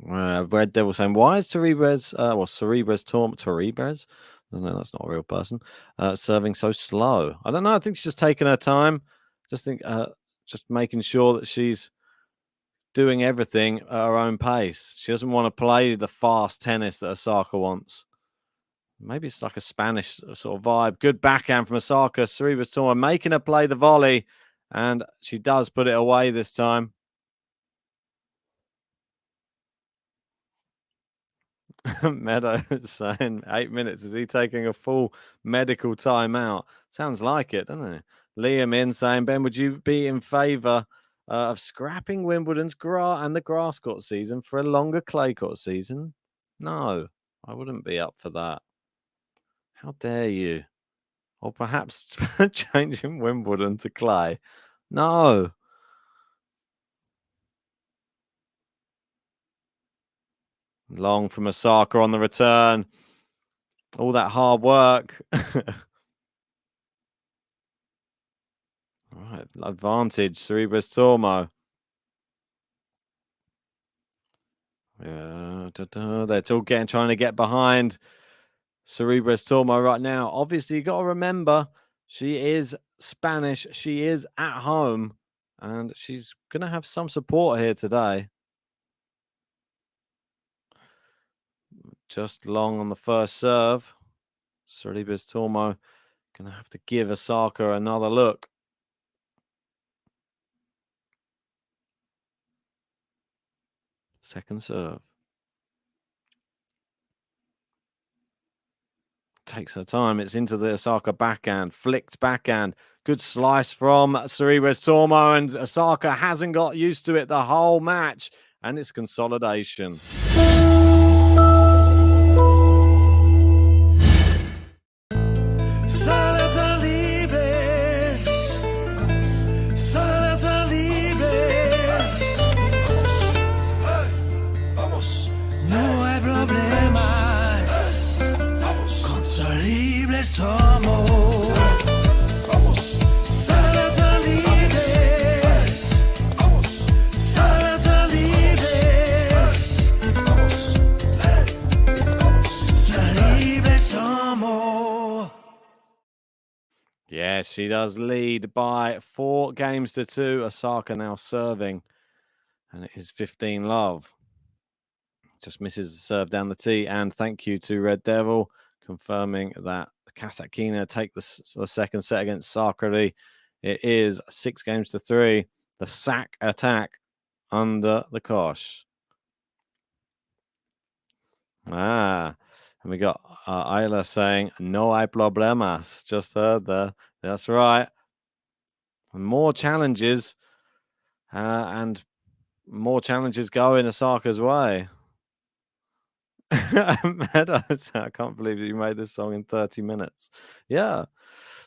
Red Devil saying, why is Sorribes Tormo, Sorribes? I don't know, that's not a real person. Serving so slow. I don't know. I think she's just taking her time. Just making sure that she's doing everything at her own pace. She doesn't want to play the fast tennis that Osaka wants. Maybe it's like a Spanish sort of vibe. Good backhand from Osaka. Sorribes Tormo making her play the volley. And she does put it away this time. Meadow saying 8 minutes. Is he taking a full medical timeout? Sounds like it, doesn't it? Liam in saying, Ben, would you be in favour of scrapping Wimbledon's the grass court season for a longer clay court season? No, I wouldn't be up for that. How dare you? Or perhaps changing Wimbledon to clay? No. Long from Osaka on the return. All that hard work. All right, advantage, Sorribes Tormo. Yeah, they're all trying to get behind Sorribes Tormo right now. Obviously, you got to remember she is Spanish. She is at home, and she's going to have some support here today. Just long on the first serve. Sorribes Tormo going to have to give OSAKA another look. Second serve. Takes her time. It's into the OSAKA backhand. Flicked backhand. Good slice from Sorribes Tormo. And OSAKA hasn't got used to it the whole match. And it's consolidation. Tormo. Vamos. Sara Libres. Vamos. Sara Libres. Vamos. Vamos. Sorribes Tormo. Yeah, she does lead by 4 games to 2. OSAKA now serving. And it is 15-love. Just misses the serve down the tee. And thank you to Red Devil, confirming that Kasatkina take the second set against Sakari. It is 6 games to 3. The sack attack under the kosh. And we got Ayla saying, no hay problemas. Just heard there. That's right. More challenges. And more challenges go in OSAKA's way. Meadows, I can't believe you made this song in 30 minutes. Yeah,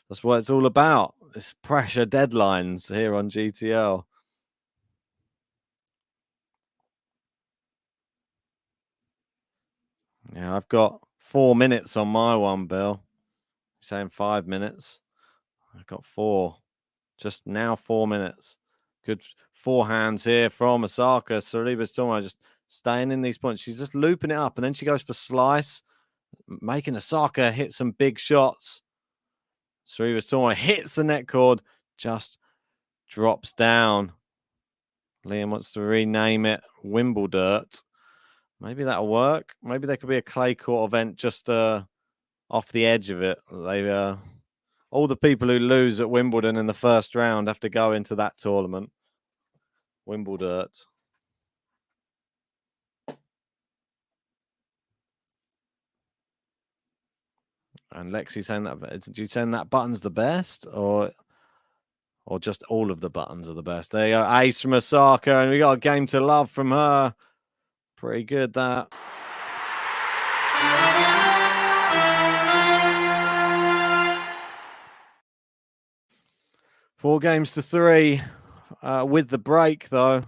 that's what it's all about. It's pressure deadlines here on GTL. Yeah, I've got 4 minutes on my one, Bill. You're saying 5 minutes. I've got 4. Just now 4 minutes. Good forehands here from OSAKA. Sorribes Tormo just staying in these points. She's just looping it up, and then she goes for slice, making OSAKA hit some big shots. Sorribes Tormo hits the net cord, just drops down. Liam wants to rename it Wimbledirt. Maybe that'll work. Maybe there could be a clay court event just off the edge of it. They all the people who lose at Wimbledon in the first round have to go into that tournament. Wimbledirt. And Lexi saying that, do you saying that button's the best, or just all of the buttons are the best? There you go, ace from OSAKA, and we got a game to love from her. Pretty good, that. Four games to 3 with the break, though.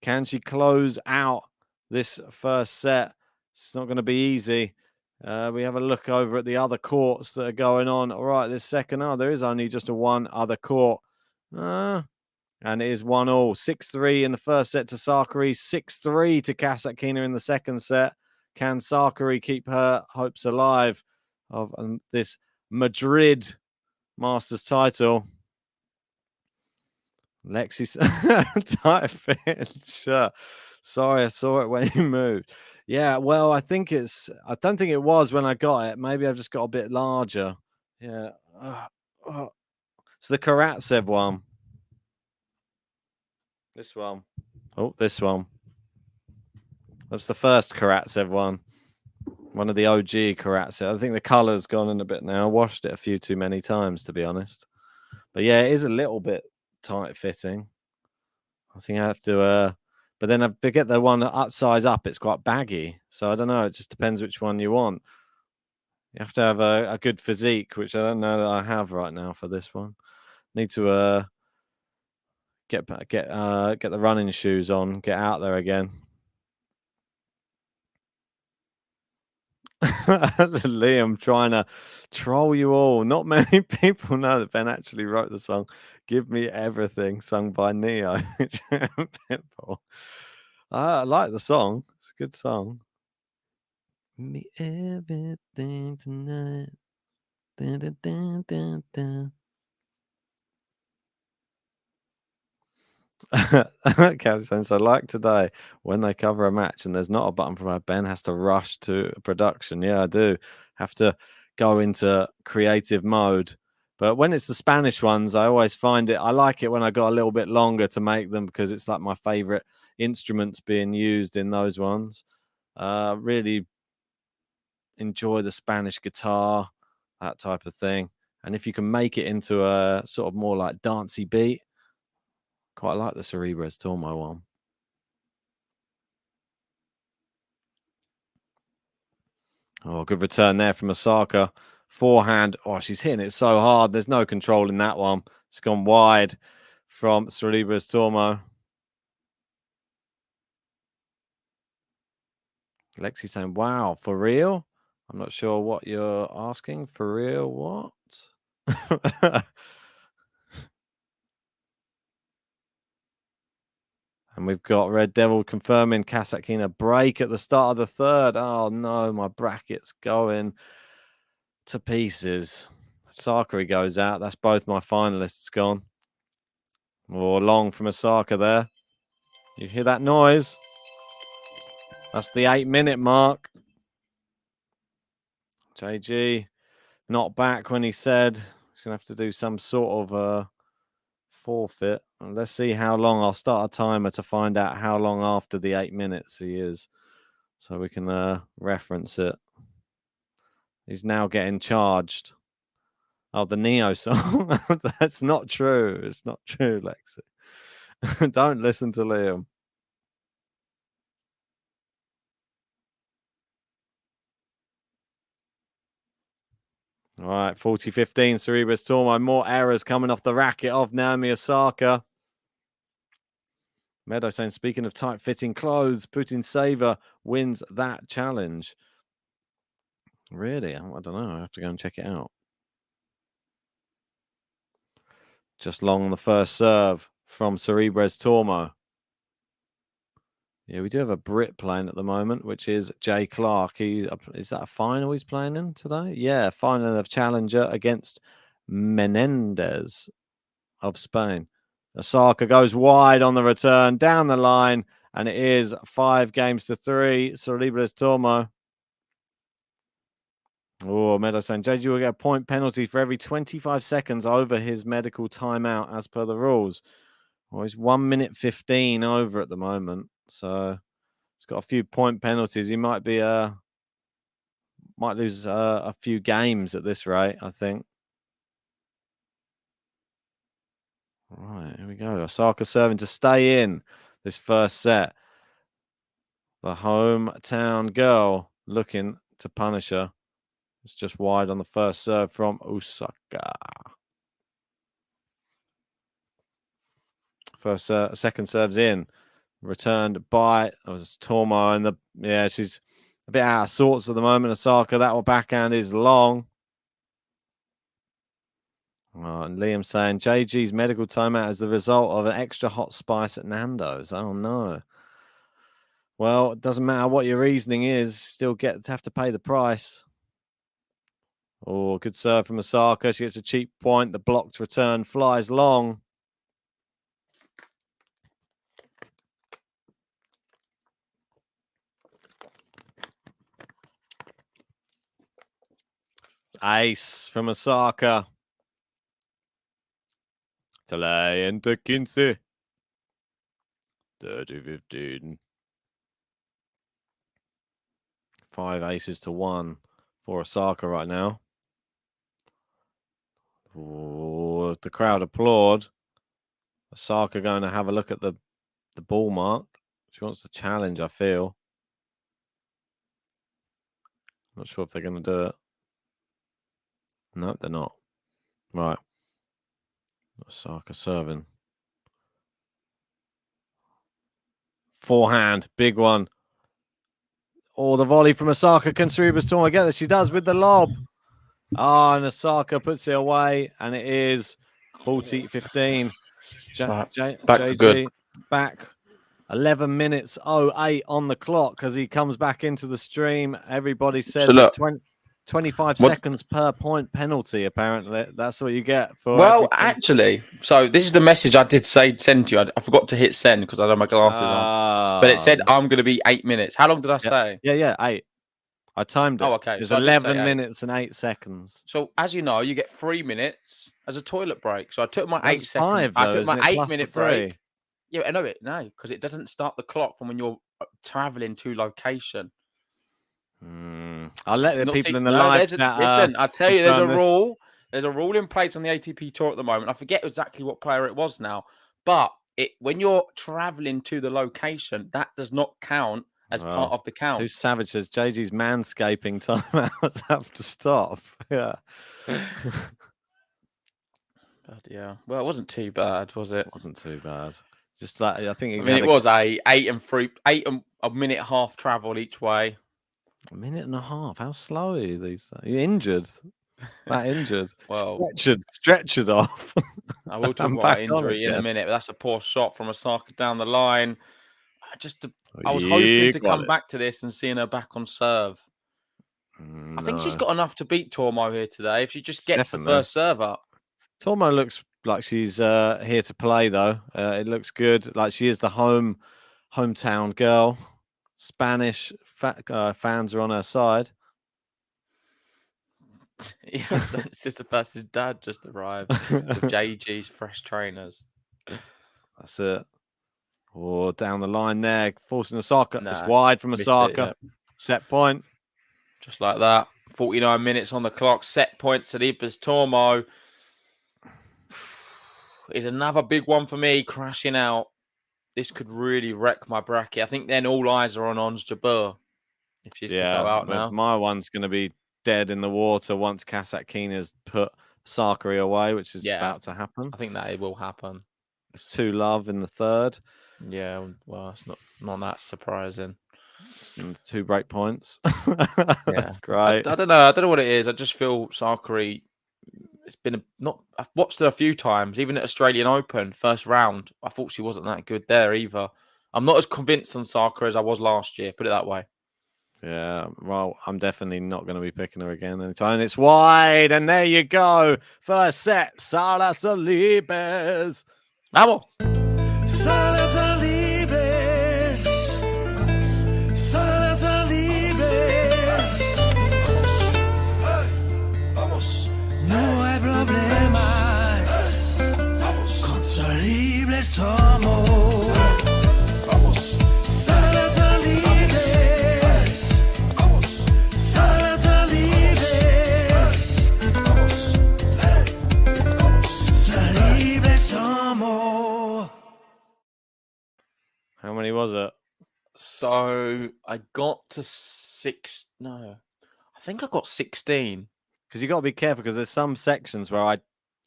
Can she close out this first set? It's not going to be easy. We have a look over at the other courts that are going on. All right, this second, there is only just a one other court. And it is 1-1. 6-3 in the first set to Sakari. 6-3 to Kasatkina in the second set. Can Sakari keep her hopes alive of this Madrid Masters title? Lexi's tight fit shirt. Sorry, I saw it when you moved. Yeah, well, I don't think it was when I got it. Maybe I've just got a bit larger. Yeah. It's the Karatsev one. This one. Oh, this one. That's the first Karatsev one. One of the OG Karatsev. I think the colour's gone in a bit now. I washed it a few too many times, to be honest. But yeah, it is a little bit tight fitting. I think I have to but then I forget the one size up, it's quite baggy. So I don't know, it just depends which one you want. You have to have a good physique, which I don't know that I have right now for this one. Need to get the running shoes on, get out there again. Liam trying to troll you all. Not many people know that Ben actually wrote the song Give Me Everything, sung by Neo. I like the song. It's a good song. Me everything tonight. Dun, dun, dun, dun, dun. Captain, so like today, when they cover a match and there's not a button for Ben has to rush to production. Yeah, I do have to go into creative mode. But when it's the Spanish ones, I always find it, I like it when I got a little bit longer to make them because it's like my favorite instruments being used in those ones. Really enjoy the Spanish guitar, that type of thing. And if you can make it into a sort of more like dancey beat, quite like the Sorribes Tormo one. Oh, good return there from OSAKA. Forehand. Oh, she's hitting it so hard. There's no control in that one. It's gone wide from Sorribes Tormo. Lexi saying, wow, for real? I'm not sure what you're asking. For real, what? And we've got Red Devil confirming Kasatkina break at the start of the third. Oh, no, my bracket's going to pieces. Sakari goes out. That's both my finalists gone. Oh, long from OSAKA there. You hear that noise? That's the 8-minute mark. JG not back when he said he's going to have to do some sort of forfeit. And let's see how long. I'll start a timer to find out how long after the 8 minutes he is so we can reference it. He's now getting charged. Oh, the Neo song. That's not true. It's not true, Lexi. Don't listen to Liam. All right, 40-15, Sorribes Tormo. More errors coming off the racket of Naomi OSAKA. Meadow saying, speaking of tight-fitting clothes, Putin Saver wins that challenge. Really? I don't know. I have to go and check it out. Just long on the first serve from Sorribes Tormo. Yeah, we do have a Brit playing at the moment, which is Jay Clark. Is that a final he's playing in today? Yeah, final of Challenger against Menendez of Spain. OSAKA goes wide on the return, down the line, and it is 5-3. Sorribes Tormo. Oh, Meadow saying JG will get a point penalty for every 25 seconds over his medical timeout as per the rules. Well, he's 1 minute 15 over at the moment, so he's got a few point penalties. He might be might lose a few games at this rate, I think. All right, here we go. OSAKA serving to stay in this first set. The hometown girl looking to punish her. It's just wide on the first serve from OSAKA. Second serve's in. Returned by Tormo, and she's a bit out of sorts at the moment. OSAKA, that backhand is long. Oh, and Liam saying JG's medical timeout is the result of an extra hot spice at Nando's. Oh no. Well, it doesn't matter what your reasoning is, still have to pay the price. Oh, good serve from OSAKA. She gets a cheap point. The blocked return flies long. Ace from OSAKA. Talay into 15. 30-15. 5 aces to 1 for OSAKA right now. Ooh, the crowd applaud. OSAKA going to have a look at the ball mark. She wants to challenge, I feel. Not sure if they're going to do it. No, they're not. Right. OSAKA serving. Forehand, big one. Oh, the volley from OSAKA. Can Sorribes Tormo get that? She does with the lob. Ah, and OSAKA puts it away, and it is 40-15. Back for good. Back 11 minutes 08 on the clock as he comes back into the stream. Everybody said So look, 25 what- seconds per point penalty, apparently. That's what you get for well, everything. actually, so this is the message I did send to you. I forgot to hit send because I had my glasses on. But it said I'm going to be 8 minutes. How long did I say? Yeah, 8. I timed it. Oh, okay. It's So I did say 11 8. minutes and 8 seconds. So as you know, you get 3 minutes as a toilet break. So I took my That 8 was second. 5, I though, took isn't my it? 8 Plus the minute 3. break. Yeah, I know it. No, because it doesn't start the clock from when you're traveling to location. I'll let the Not people see- in the no, live there's a- chat. listen, I tell you, there's a confirm this. rule. There's a rule in place on the ATP tour at the moment. I forget exactly what player it was now, but when you're traveling to the location, that does not count as part of the count. Who's savage says JG's manscaping timeouts have to stop. Yeah. But yeah. Well, it wasn't too bad, was it? It wasn't too bad. Just like I think I mean, it was a 8 and a minute half travel each way. a minute and a half. How slow are you these days? You're injured. That injured. Well, stretchered off. I will talk I'm about back my on injury in a again. minute, but that's a poor shot from OSAKA down the line. I was You hoping to got come it. back to this and seeing her back on serve. I think she's No. got enough to beat Tormo here today if she just gets Definitely. the first serve up. Tormo looks like she's here to play, though. It looks good. Like she is the hometown girl. Spanish fans are on her side. Yeah, Sister Pass's dad just arrived with JG's fresh trainers. That's it. Oh, down the line there, forcing OSAKA. It's Nah, wide from missed it, OSAKA. yeah. Set point. Just like that. 49 minutes on the clock. Set point. Sorribes Tormo is another big one for me. Crashing out. This could really wreck my bracket. I think then all eyes are on Ons Jabeur if she's to go out now. My one's going to be dead in the water once Kasatkina has put Sakari away, which is about to happen. I think that it will happen. It's 2-love in the third. Yeah, well, it's not that surprising. And 2 break points. Yeah. That's great. I don't know. I don't know what it is. I just feel Sakari. It's been I've watched her a few times, even at Australian Open first round. I thought she wasn't that good there either. I'm not as convinced on Sakari as I was last year. Put it that way. Yeah, well, I'm definitely not going to be picking her again anytime. It's wide, and there you go. First set, Sara Sorribes. Vamos. Sara Sorribes. Sara Sorribes. Vamos. No hay problemas. Vamos. Con Sorribes Tormo. Vamos. Sara Sorribes. Vamos. Sara Sorribes. Vamos. Vamos. Sorribes Tormo. How many was it? So I got to 6. No, I think I got 16. Because you got to be careful because there's some sections where I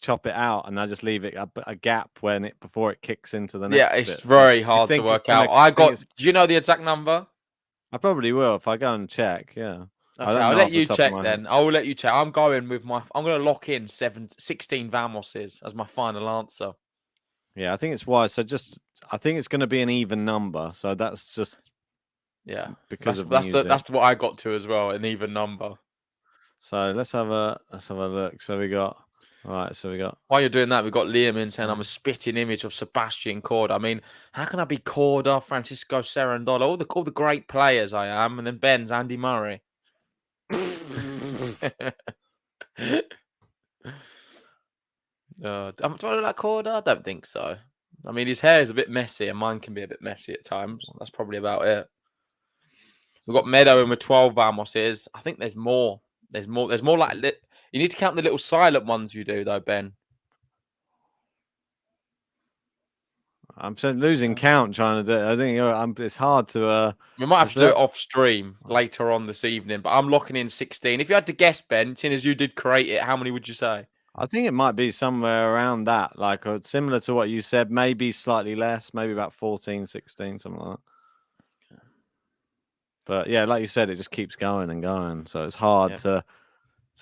chop it out and I just leave it a gap before it kicks into the next Yeah, it's bit. very So hard to think work it's gonna- out. I got. it's- Do you know the exact number? I probably will if I go and check. Yeah. I Okay, don't I'll know let off the you top of check my then. I will let you check. I'm going with I'm going to lock in 16 Vamoses as my final answer. Yeah, I think it's wise. So I think it's going to be an even number. So that's just Yeah, because that's what I got to as well, an even number. So let's have a look. So we got While you're doing that, we've got Liam in saying I'm a spitting image of Sebastian Corda. I mean, how can I be Corda, Francisco Cerundolo, all the great players I am, and then Ben's Andy Murray. Do I look like Corda? I don't think so. I mean, his hair is a bit messy, and mine can be a bit messy at times. That's probably about it. We've got Meadow in with 12 Vamoses. I think there's more. There's more like you need to count the little silent ones you do though, Ben. I'm losing count trying to do it. I think it's hard to. We might have to do it off stream later on this evening, but I'm locking in 16. If you had to guess, Ben, seeing as you did create it, how many would you say? I think it might be somewhere around that, like similar to what you said, maybe slightly less, maybe about 14, 16, something like that. But yeah, like you said, it just keeps going and going. So it's hard to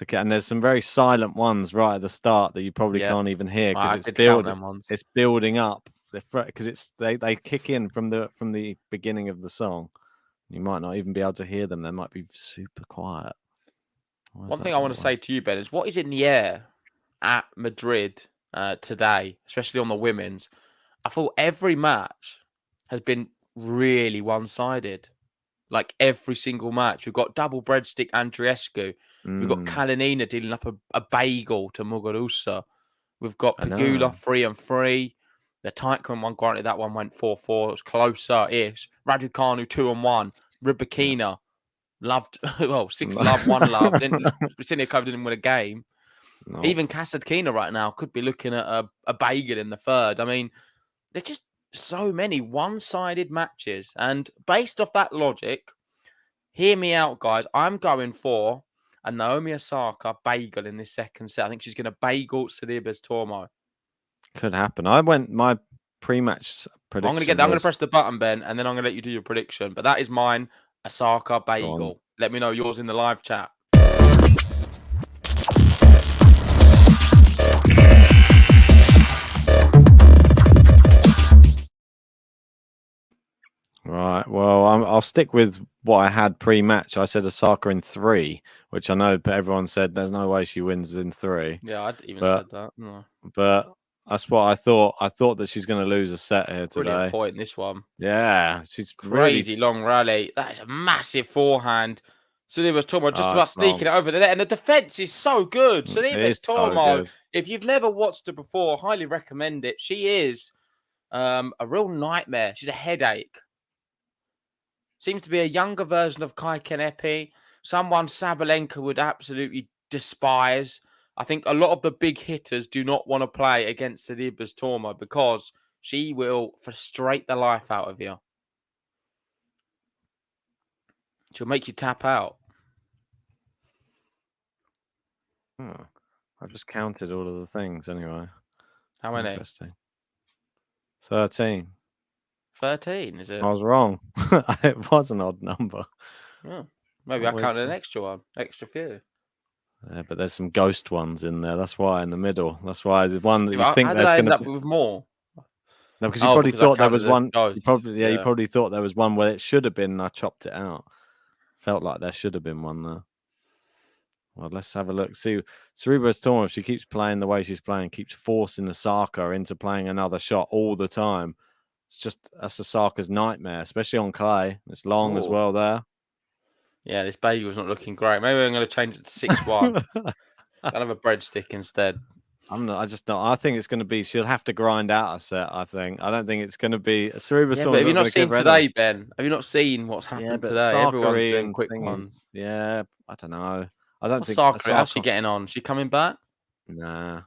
get. And there's some very silent ones right at the start that you probably can't even hear because it's building up because they kick in from the beginning of the song. You might not even be able to hear them. They might be super quiet. One thing I want to say to you, Ben, is what is in the air at Madrid today, especially on the women's? I thought every match has been really one-sided. Like every single match. We've got double breadstick Andreescu. We've got Kalinina dealing up a bagel to Muguruza. We've got Pegula 3-3. The Teichmann one, granted, that one went 4-4. It was closer-ish. Raducanu 2-1. Rybakina loved, 6-love, 1-love. Siniakova didn't win a game. No. Even Kasatkina right now could be looking at a bagel in the third. I mean, there's just so many one-sided matches. And based off that logic, hear me out, guys. I'm going for a Naomi Osaka bagel in this second set. I think she's going to bagel Sorribes Tormo. Could happen. I went my pre-match prediction. I'm going to press the button, Ben, and then I'm going to let you do your prediction. But that is mine, Osaka bagel. Let me know yours in the live chat. Right. Well, I'll stick with what I had pre-match. I said Osaka in 3, which I know everyone said there's no way she wins in 3. Yeah, I'd even said that. No. But that's what I thought. I thought that she's going to lose a set here today. Brilliant point in this one. Yeah, she's Crazy really... long rally. That is a massive forehand. Sorribes Tormo just about sneaking it over the net. And the defense is so good. Sorribes Tormo, if you've never watched her before, highly recommend it. She is a real nightmare. She's a headache. Seems to be a younger version of Kai Kanepi. Someone Sabalenka would absolutely despise. I think a lot of the big hitters do not want to play against Sorribes Tormo because she will frustrate the life out of you. She'll make you tap out. I just counted all of the things anyway. How many? Interesting. 13. 13, is it? I was wrong. It was an odd number. Oh, maybe I counted an extra one. Extra few. Yeah, but there's some ghost ones in there. That's why in the middle. That's why there's one that you think how there's did I going end to up with more. No, because you probably thought there was one. You probably thought there was one where it should have been. And I chopped it out. Felt like there should have been one there. Well, let's have a look. See, Sorribes Tormo, if she keeps playing the way she's playing, keeps forcing the Osaka into playing another shot all the time. That's Osaka's nightmare, especially on clay. It's long as well there. Yeah, this bagel's not looking great. Maybe I'm going to change it to 6-1. I'll have a breadstick instead. I just don't. I think it's going to be. She'll have to grind out a set. I think. I don't think it's going to be Sorribes Tormo. But have you not seen today, Ben? Have you not seen what's happened today? Everyone's doing quick ones. I don't know. I don't think. Osaka, how's she getting on? She coming back? Nah.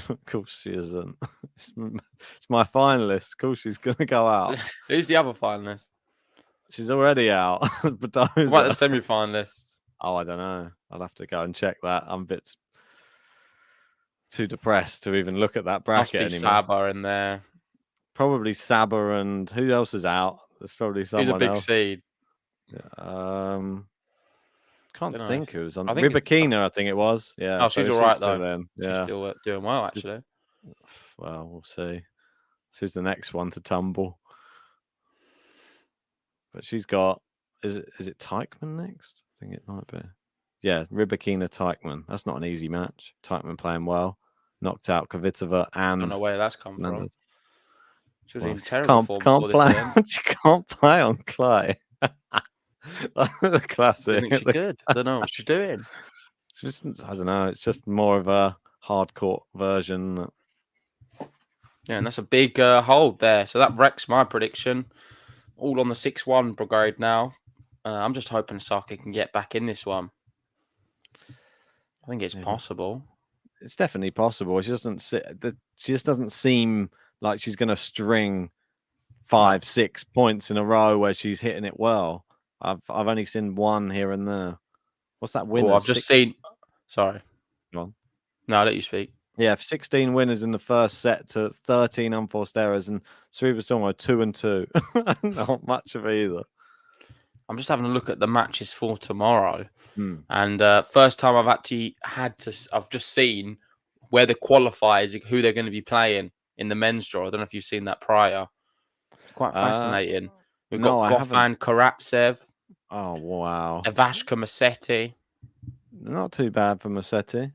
Of course she isn't. It's my finalist. Of course she's going to go out. Who's the other finalist? She's already out. What about the semi-finalists? Oh, I don't know. I'll have to go and check that. I'm a bit too depressed to even look at that bracket Must be anymore. Saba in there. Probably Saba, and who else is out? There's probably someone else. Who's a big seed? Can't think who's on. I think Rybakina, I think it was. Yeah. Oh, she's all right though. Then. Yeah. She's still doing well, actually. Well, we'll see. Who's the next one to tumble? But she's got. Is it Teichmann next? I think it might be. Yeah, Rybakina Teichmann. That's not an easy match. Teichmann playing well. Knocked out Kvitova and. I don't know where that's come from. She was in terrible can't play. She can't play on clay. The classic. I think she's good. I don't know what she's doing. It's just, I don't know. It's just more of a hardcore version. Yeah, and that's a big hold there. So that wrecks my prediction. All on the 6-1 brigade now. I'm just hoping Osaka can get back in this one. I think it's possible. It's definitely possible. She just doesn't seem like she's going to string 5-6 points in a row where she's hitting it well. I've only seen one here and there. What's that win? I've just seen. Sorry. Go on. No, I'll let you speak. Yeah, 16 winners in the first set to 13 unforced errors, and Sorribes Tormo 2-2. Not much of either. I'm just having a look at the matches for tomorrow, and first time I've actually I've just seen where the qualifiers, who they're going to be playing. in the men's draw. I don't know if you've seen that prior. It's quite fascinating. We've no, got I haven't. Goffin Karatsev, Oh, wow. Evashka Massetti. Not too bad for Massetti.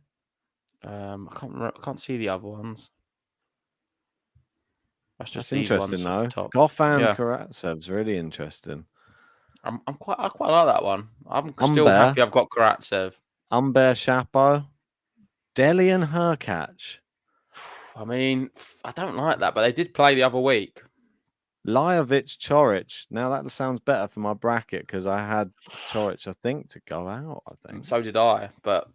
I can't see the other ones. That's just That's these ones interesting, off though. the top. Goffin Yeah. Karatsev's really interesting. I quite like that one. I'm still Humbert. happy I've got Karatsev. Humbert Chapeau. Deli and Herkach. I mean, I don't like that, but they did play the other week. Lajovic Chorich. Now that sounds better for my bracket because I had Chorich, I think, to go out. I think So did I, but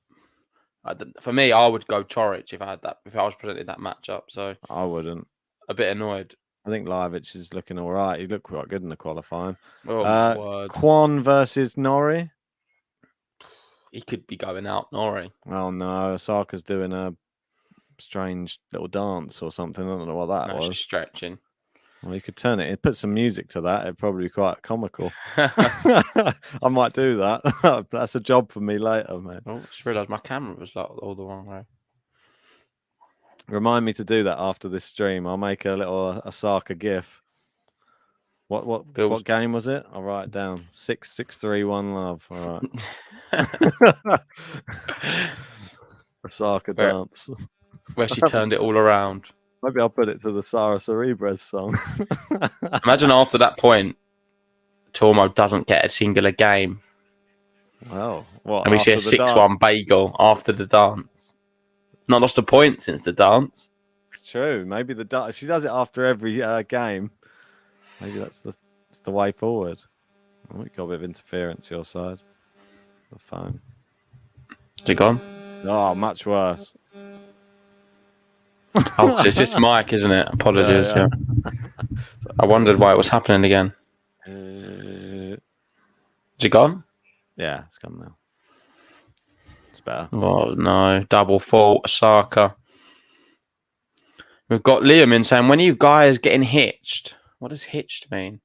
for me, I would go Chorich if I was presented that matchup. So I wouldn't. A bit annoyed. I think Lajovic is looking all right. He looked quite good in the qualifying. Oh my word! Kwon versus Norrie. He could be going out, Norrie. Oh no, Osaka's doing a strange little dance or something. I don't know what that was. Just stretching. Well, you could turn it. Put some music to that. It'd probably be quite comical. I might do that. That's a job for me later, man. Oh, I just realised my camera was like all the wrong way. Remind me to do that after this stream. I'll make a little Osaka gif. What game was it? I'll write it down. 6-6-3-1 love. All right. Osaka dance. Where she turned it all around. Maybe I'll put it to the Sara Sorribes song. Imagine after that point, Tormo doesn't get a singular game. Oh, what? And we see a 6-1 bagel after the dance. Not lost a point since the dance. It's true. Maybe if she does it after every game, maybe that's the way forward. Oh, we got a bit of interference your side. The phone. Is it gone? Oh, much worse. Oh, it's this mic, isn't it? Apologies. Yeah. I wondered why it was happening again. Is it gone? Yeah, it's gone now. It's better. Oh, no. Double fault, Osaka. We've got Liam in saying, when are you guys getting hitched? What does hitched mean?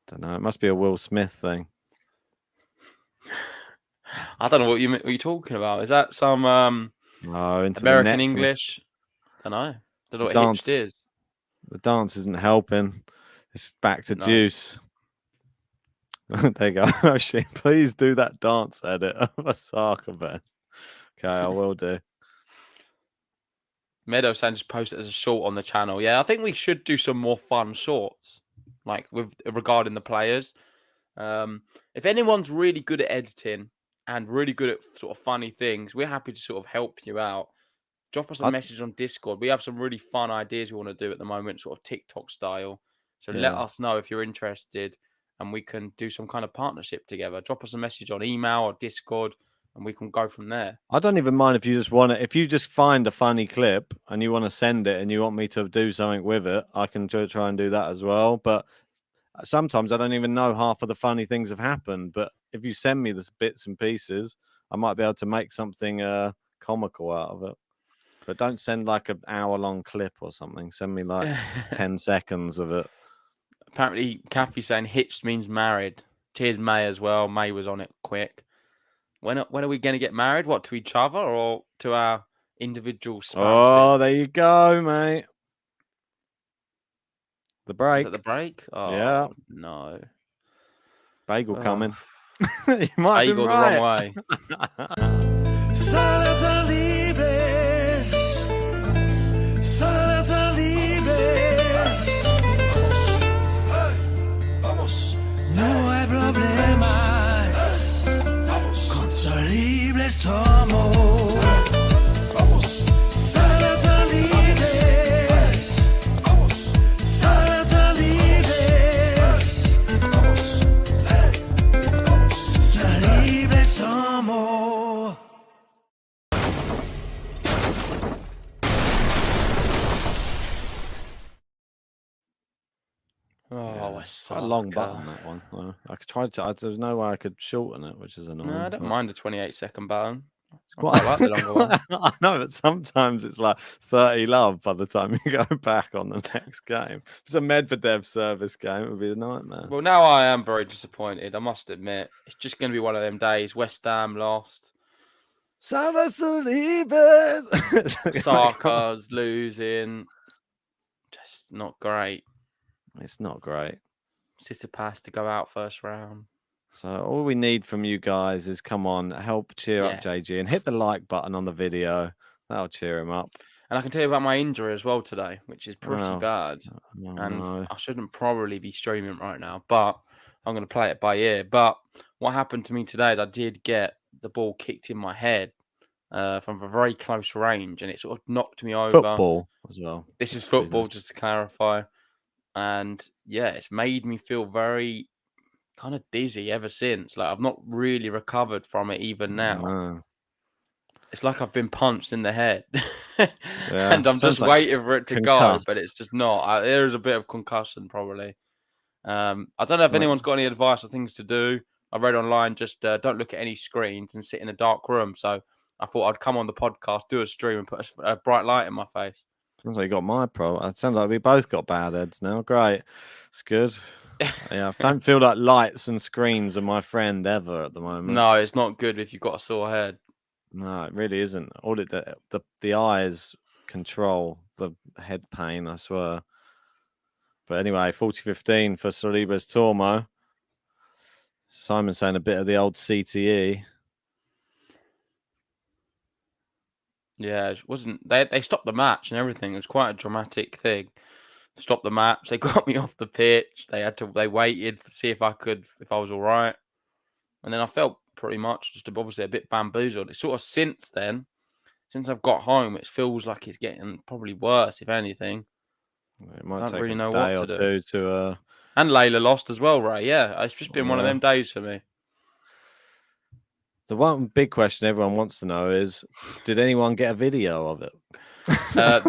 Don't know. It must be a Will Smith thing. I don't know what you're talking about. Is that some American English? I don't know what hitched is. The dance isn't helping. It's back to Juice. There you go. Oh, shit. Please do that dance edit of Osaka, man. Okay, I will do. Meadow Sanchez posted as a short on the channel. Yeah, I think we should do some more fun shorts, like regarding the players. If anyone's really good at editing and really good at sort of funny things, we're happy to sort of help you out. Drop us a message on Discord. We have some really fun ideas we want to do at the moment, sort of TikTok style. So let us know if you're interested and we can do some kind of partnership together. Drop us a message on email or Discord and we can go from there. I don't even mind if you just want to, if you just find a funny clip and you want to send it and you want me to do something with it, I can try and do that as well. But sometimes I don't even know half of the funny things have happened. But if you send me the bits and pieces, I might be able to make something comical out of it. But don't send like an hour-long clip or something. Send me like 10 seconds of it. Apparently, Kathy's saying hitched means married. Cheers, May, as well. May was on it quick. When are we going to get married? What, to each other or to our individual spouses? Oh, there you go, mate. The break. Is that the break? Oh, yeah. No. Bagel coming. You might Bagel be right. the wrong way. No hay problemas con Sorribes Tormo. Sorribes Tormo. Oh, it's quite a long button, that one. I could try to. There's no way I could shorten it, which is annoying. No, I don't mind a 28-second button. I quite like the longer one. I know, but sometimes it's like 30 love by the time you go back on the next game. If it's a Medvedev service game, it would be a nightmare. Well, now I am very disappointed, I must admit. It's just going to be one of them days. West Ham lost. Sara Sorribes. Saka's losing. not great. It's not great. Tsitsipas to go out first round. So all we need from you guys is come on, help cheer up Yeah. JG and hit the like button on the video. That'll cheer him up. And I can tell you about my injury as well today, which is pretty Oh, bad. Oh, And no. I shouldn't probably be streaming right now, but I'm going to play it by ear. But what happened to me today is I did get the ball kicked in my head from a very close range, and it sort of knocked me over. Football as well. This is football, just to clarify. And yeah, it's made me feel very kind of dizzy ever since. Like I've not really recovered from it even now. No. It's like I've been punched in the head. Yeah, and I'm sounds just like waiting for it to go, concussed. but it's just not. There is a bit of concussion probably. I don't know if anyone's got any advice or things to do. I read online, just don't look at any screens and sit in a dark room. So I thought I'd come on the podcast, do a stream, and put a bright light in my face. Sounds like you got my pro. It sounds like we both got bad heads now. Great. It's good. Yeah, I don't feel like lights and screens are my friend ever at the moment. No, it's not good if you've got a sore head. No, it really isn't. All it the eyes control the head pain, I swear. But anyway, 40-15 for Sorribes Tormo. Simon saying a bit of the old CTE. Yeah, it wasn't. They stopped the match and everything. It was quite a dramatic thing. Stopped the match. They got me off the pitch. They waited to see if I was all right. And then I felt pretty much just obviously a bit bamboozled. It's sort of since I've got home, it feels like it's getting probably worse, if anything. It might I don't take really a know day what or to do. two to. And Layla lost as well, Ray. Yeah, it's just been one of them days for me. The one big question everyone wants to know is, did anyone get a video of it? There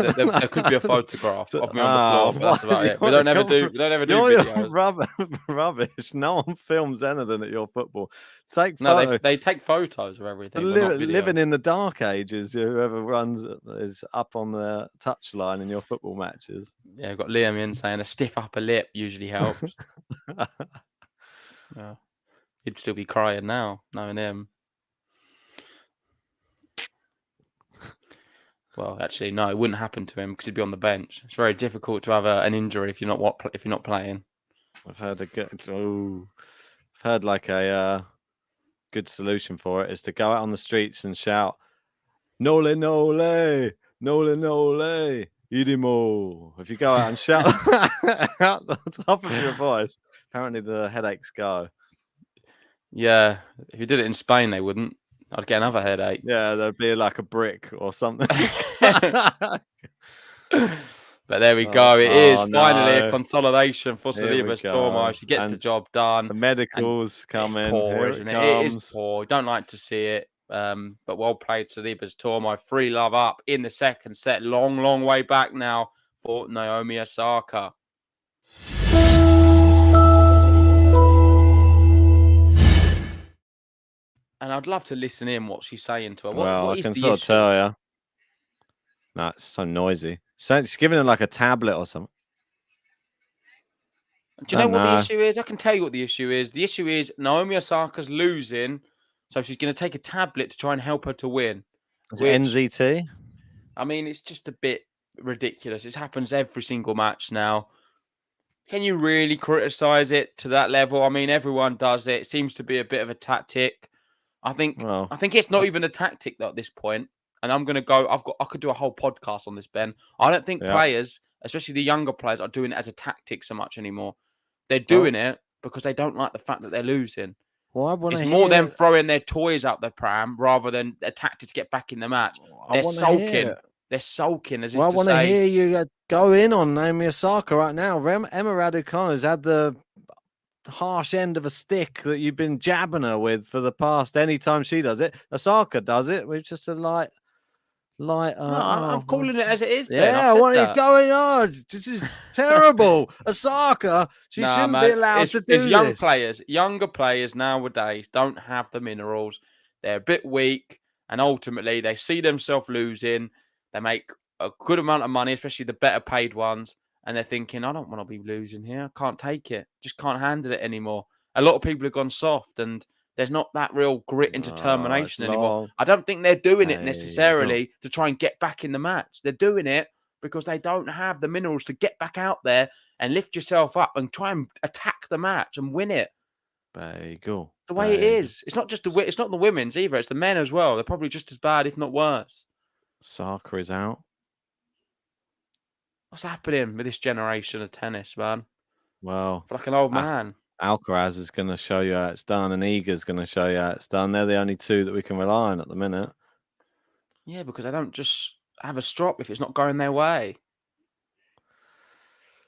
could be a photograph of me on the floor, but that's about it. We don't ever do videos. Rubbish. No one films anything at your football. They take photos of everything. Living in the dark ages, whoever is up on the touchline in your football matches. Yeah, I've got Liam in saying a stiff upper lip usually helps. Yeah. He'd still be crying now, knowing him. Well, actually, no, it wouldn't happen to him because he'd be on the bench. It's very difficult to have an injury if you're not playing. I've heard a good solution for it is to go out on the streets and shout, "Nole, nole, nole, nole, idimo." If you go out and shout out the top of your voice, apparently the headaches go. Yeah, if you did it in Spain, they wouldn't. I'd get another headache. Yeah, there'd be like a brick or something. But there we go. It is finally a consolidation for Sorribes Tormo. She gets the job done. The medicals come in. Poor, isn't it? It is poor. Don't like to see it. But well played, Sorribes Tormo. 3-love up in the second set. Long way back now for Naomi Osaka. And I'd love to listen in what she's saying to her. What I can sort of tell you. No, it's so noisy. She's giving her like a tablet or something. Do you know what the issue is? I can tell you what the issue is. The issue is Naomi Osaka's losing, so she's going to take a tablet to try and help her to win. Is it NZT? I mean, it's just a bit ridiculous. It happens every single match now. Can you really criticize it to that level? I mean, everyone does it. It seems to be a bit of a tactic. I think it's not even a tactic though at this point. And I'm going to go. I could do a whole podcast on this, Ben. I don't think players, especially the younger players, are doing it as a tactic so much anymore. They're doing it because they don't like the fact that they're losing. It's more them throwing their toys out the pram rather than a tactic to get back in the match. They're sulking. They're sulking as if to say. I want to hear you go in on Naomi Osaka right now. Emma Raducanu has had the harsh end of a stick that you've been jabbing her with for the past. Anytime she does it, Osaka does it with just a light. No, I'm calling it as it is. Ben. Yeah, what are you going on? This is terrible. Osaka, she shouldn't be allowed to do this. Younger players nowadays don't have the minerals. They're a bit weak, and ultimately they see themselves losing. They make a good amount of money, especially the better paid ones, and they're thinking, I don't want to be losing here. I can't take it. Just can't handle it anymore. A lot of people have gone soft, and there's not that real grit and determination anymore. I don't think they're doing it necessarily to try and get back in the match. They're doing it because they don't have the minerals to get back out there and lift yourself up and try and attack the match and win it. Bagel. The way it is. It's not just it's not the women's either. It's the men as well. They're probably just as bad, if not worse. Osaka is out. What's happening with this generation of tennis, man? Well, I feel like an old man. Alcaraz is going to show you how it's done, and Iga's going to show you how it's done. They're the only two that we can rely on at the minute. Yeah, because they don't just have a strop if it's not going their way.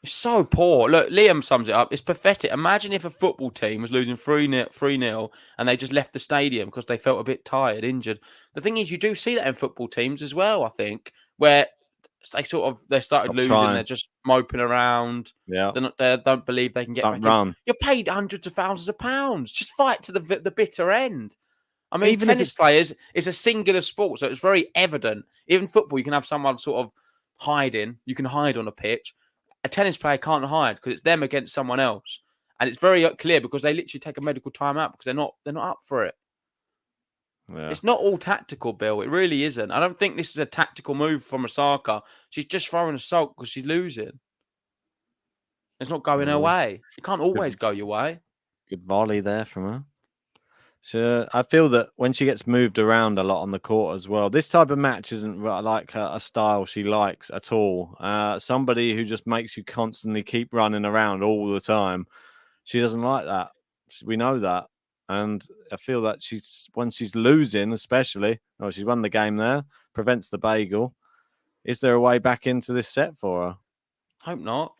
It's so poor. Look, Liam sums it up. It's pathetic. Imagine if a football team was losing 3-0 and they just left the stadium because they felt a bit tired, injured. The thing is, you do see that in football teams as well, I think, where they started Stop losing. trying. They're just moping around. Yeah. They don't believe they can get Don't back run. in. You're paid hundreds of thousands of pounds. Just fight to the bitter end. I mean, Even if tennis it's- players is a singular sport, so it's very evident. Even football, you can have someone sort of hiding. You can hide on a pitch. A tennis player can't hide because it's them against someone else, and it's very clear because they literally take a medical timeout because they're not up for it. Yeah. It's not all tactical, Bill. It really isn't. I don't think this is a tactical move from Osaka. She's just throwing a salt because she's losing. It's not going her way. It can't always go your way. Good volley there from her. Sure. I feel that when she gets moved around a lot on the court as well, this type of match isn't like a style she likes at all. Somebody who just makes you constantly keep running around all the time, she doesn't like that. We know that. And I feel that when she's losing, especially, she's won the game there, prevents the bagel. Is there a way back into this set for her? Hope not.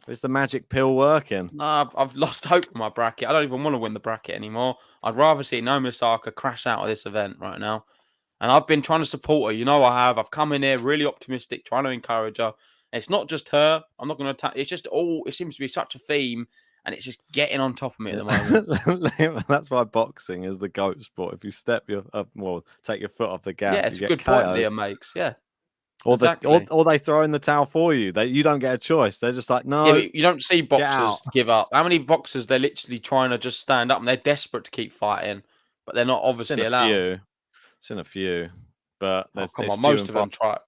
Is the magic pill working? No, I've lost hope for my bracket. I don't even want to win the bracket anymore. I'd rather see Naomi Osaka crash out of this event right now. And I've been trying to support her. You know I have. I've come in here really optimistic, trying to encourage her. And it's not just her. I'm not going to attack. It's just it seems to be such a theme. And it's just getting on top of me at the moment. That's why boxing is the GOAT sport. If you take your foot off the gas, yeah, it's you a get good point KO'd. Liam makes. Yeah. Or, exactly. or they throw in the towel for you. You don't get a choice. They're just like, no. Yeah, but you don't see boxers out. give up. How many boxers, they're literally trying to just stand up and they're desperate to keep fighting, but they're not obviously allowed. It's in a few. But most of them them try.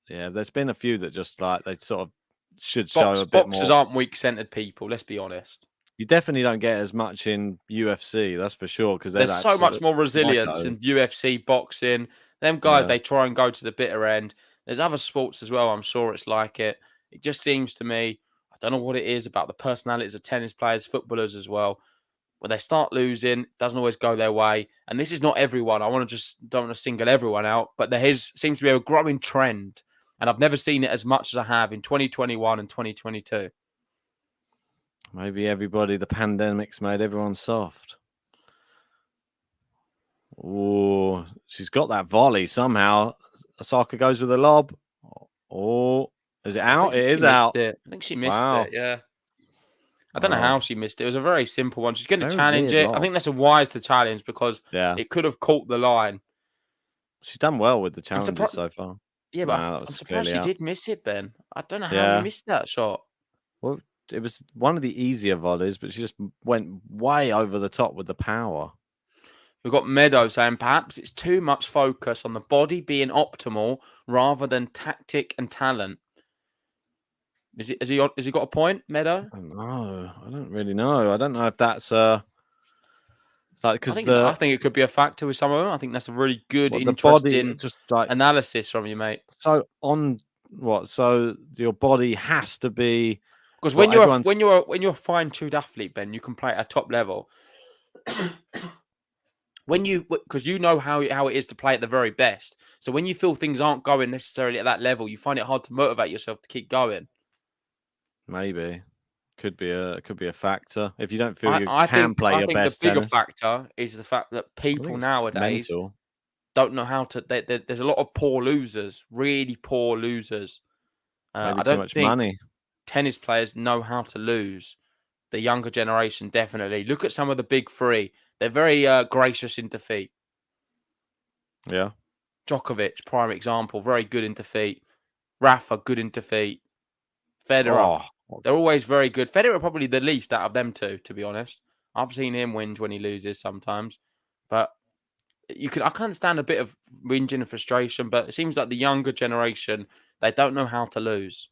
Yeah, there's been a few that just like they sort of should show a bit more. Boxers aren't weak-centered people, let's be honest. You definitely don't get as much in UFC, that's for sure. Because there's so much more resilience in UFC, boxing. Them guys, they try and go to the bitter end. There's other sports as well, I'm sure it's like it. It just seems to me, I don't know what it is about the personalities of tennis players, footballers as well. When they start losing, it doesn't always go their way. And this is not everyone. Don't want to single everyone out, but seems to be a growing trend. And I've never seen it as much as I have in 2021 and 2022. Maybe the pandemic's made everyone soft. Oh, she's got that volley somehow. Osaka goes with a lob. Oh, is it out? It is out. I think she missed it, yeah. I don't know how she missed it. It was a very simple one. She's going to challenge it. I think that's a wise to challenge because it could have caught the line. She's done well with the challenges so far. Yeah, but I'm surprised she did miss it, Ben. I don't know how you missed that shot. Well, it was one of the easier volleys, but she just went way over the top with the power. We've got Meadow saying perhaps it's too much focus on the body being optimal rather than tactic and talent. Has he got a point, Meadow? I don't know. I don't really know. I don't know if that's because I think it could be a factor with some of them. I think that's a really good, interesting analysis from you, mate. So So your body has to be because when you're a fine-tuned athlete, Ben, you can play at a top level. Because you know how it is to play at the very best. So when you feel things aren't going necessarily at that level, you find it hard to motivate yourself to keep going. Maybe could be a factor if you don't feel you can play your best. I think the bigger factor is the fact that people nowadays don't know how to. There's a lot of poor losers, really poor losers. Maybe too much money. Tennis players know how to lose. The younger generation definitely. Look at some of the big three. They're very gracious in defeat. Yeah. Djokovic, prime example, very good in defeat. Rafa, good in defeat. Federer, they're always very good. Federer probably the least out of them two, to be honest. I've seen him win when he loses sometimes, but I can understand a bit of whinging and frustration. But it seems like the younger generation, they don't know how to lose.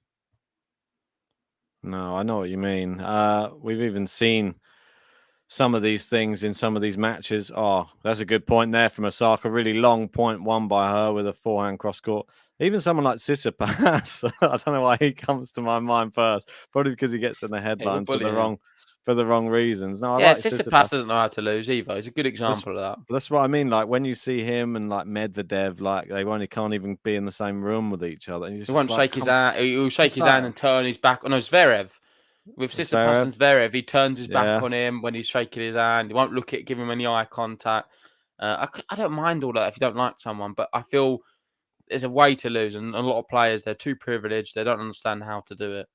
No, I know what you mean. We've even seen some of these things in some of these matches. Oh, that's a good point there from Osaka. Really long point won by her with a forehand cross court. Even someone like Tsitsipas, I don't know why he comes to my mind first. Probably because he gets in the headlines for the wrong reasons. No, I like Tsitsipas doesn't know how to lose either. He's a good example of that. That's what I mean. Like when you see him and like Medvedev, like they can't even be in the same room with each other. He won't shake his hand. He'll shake his hand and turn his back. Oh no, Zverev. With Tsitsipas and Zverev, he turns his back on him when he's shaking his hand. He won't give him any eye contact. I don't mind all that if you don't like someone, but I feel there's a way to lose, and a lot of players, they're too privileged. They don't understand how to do it.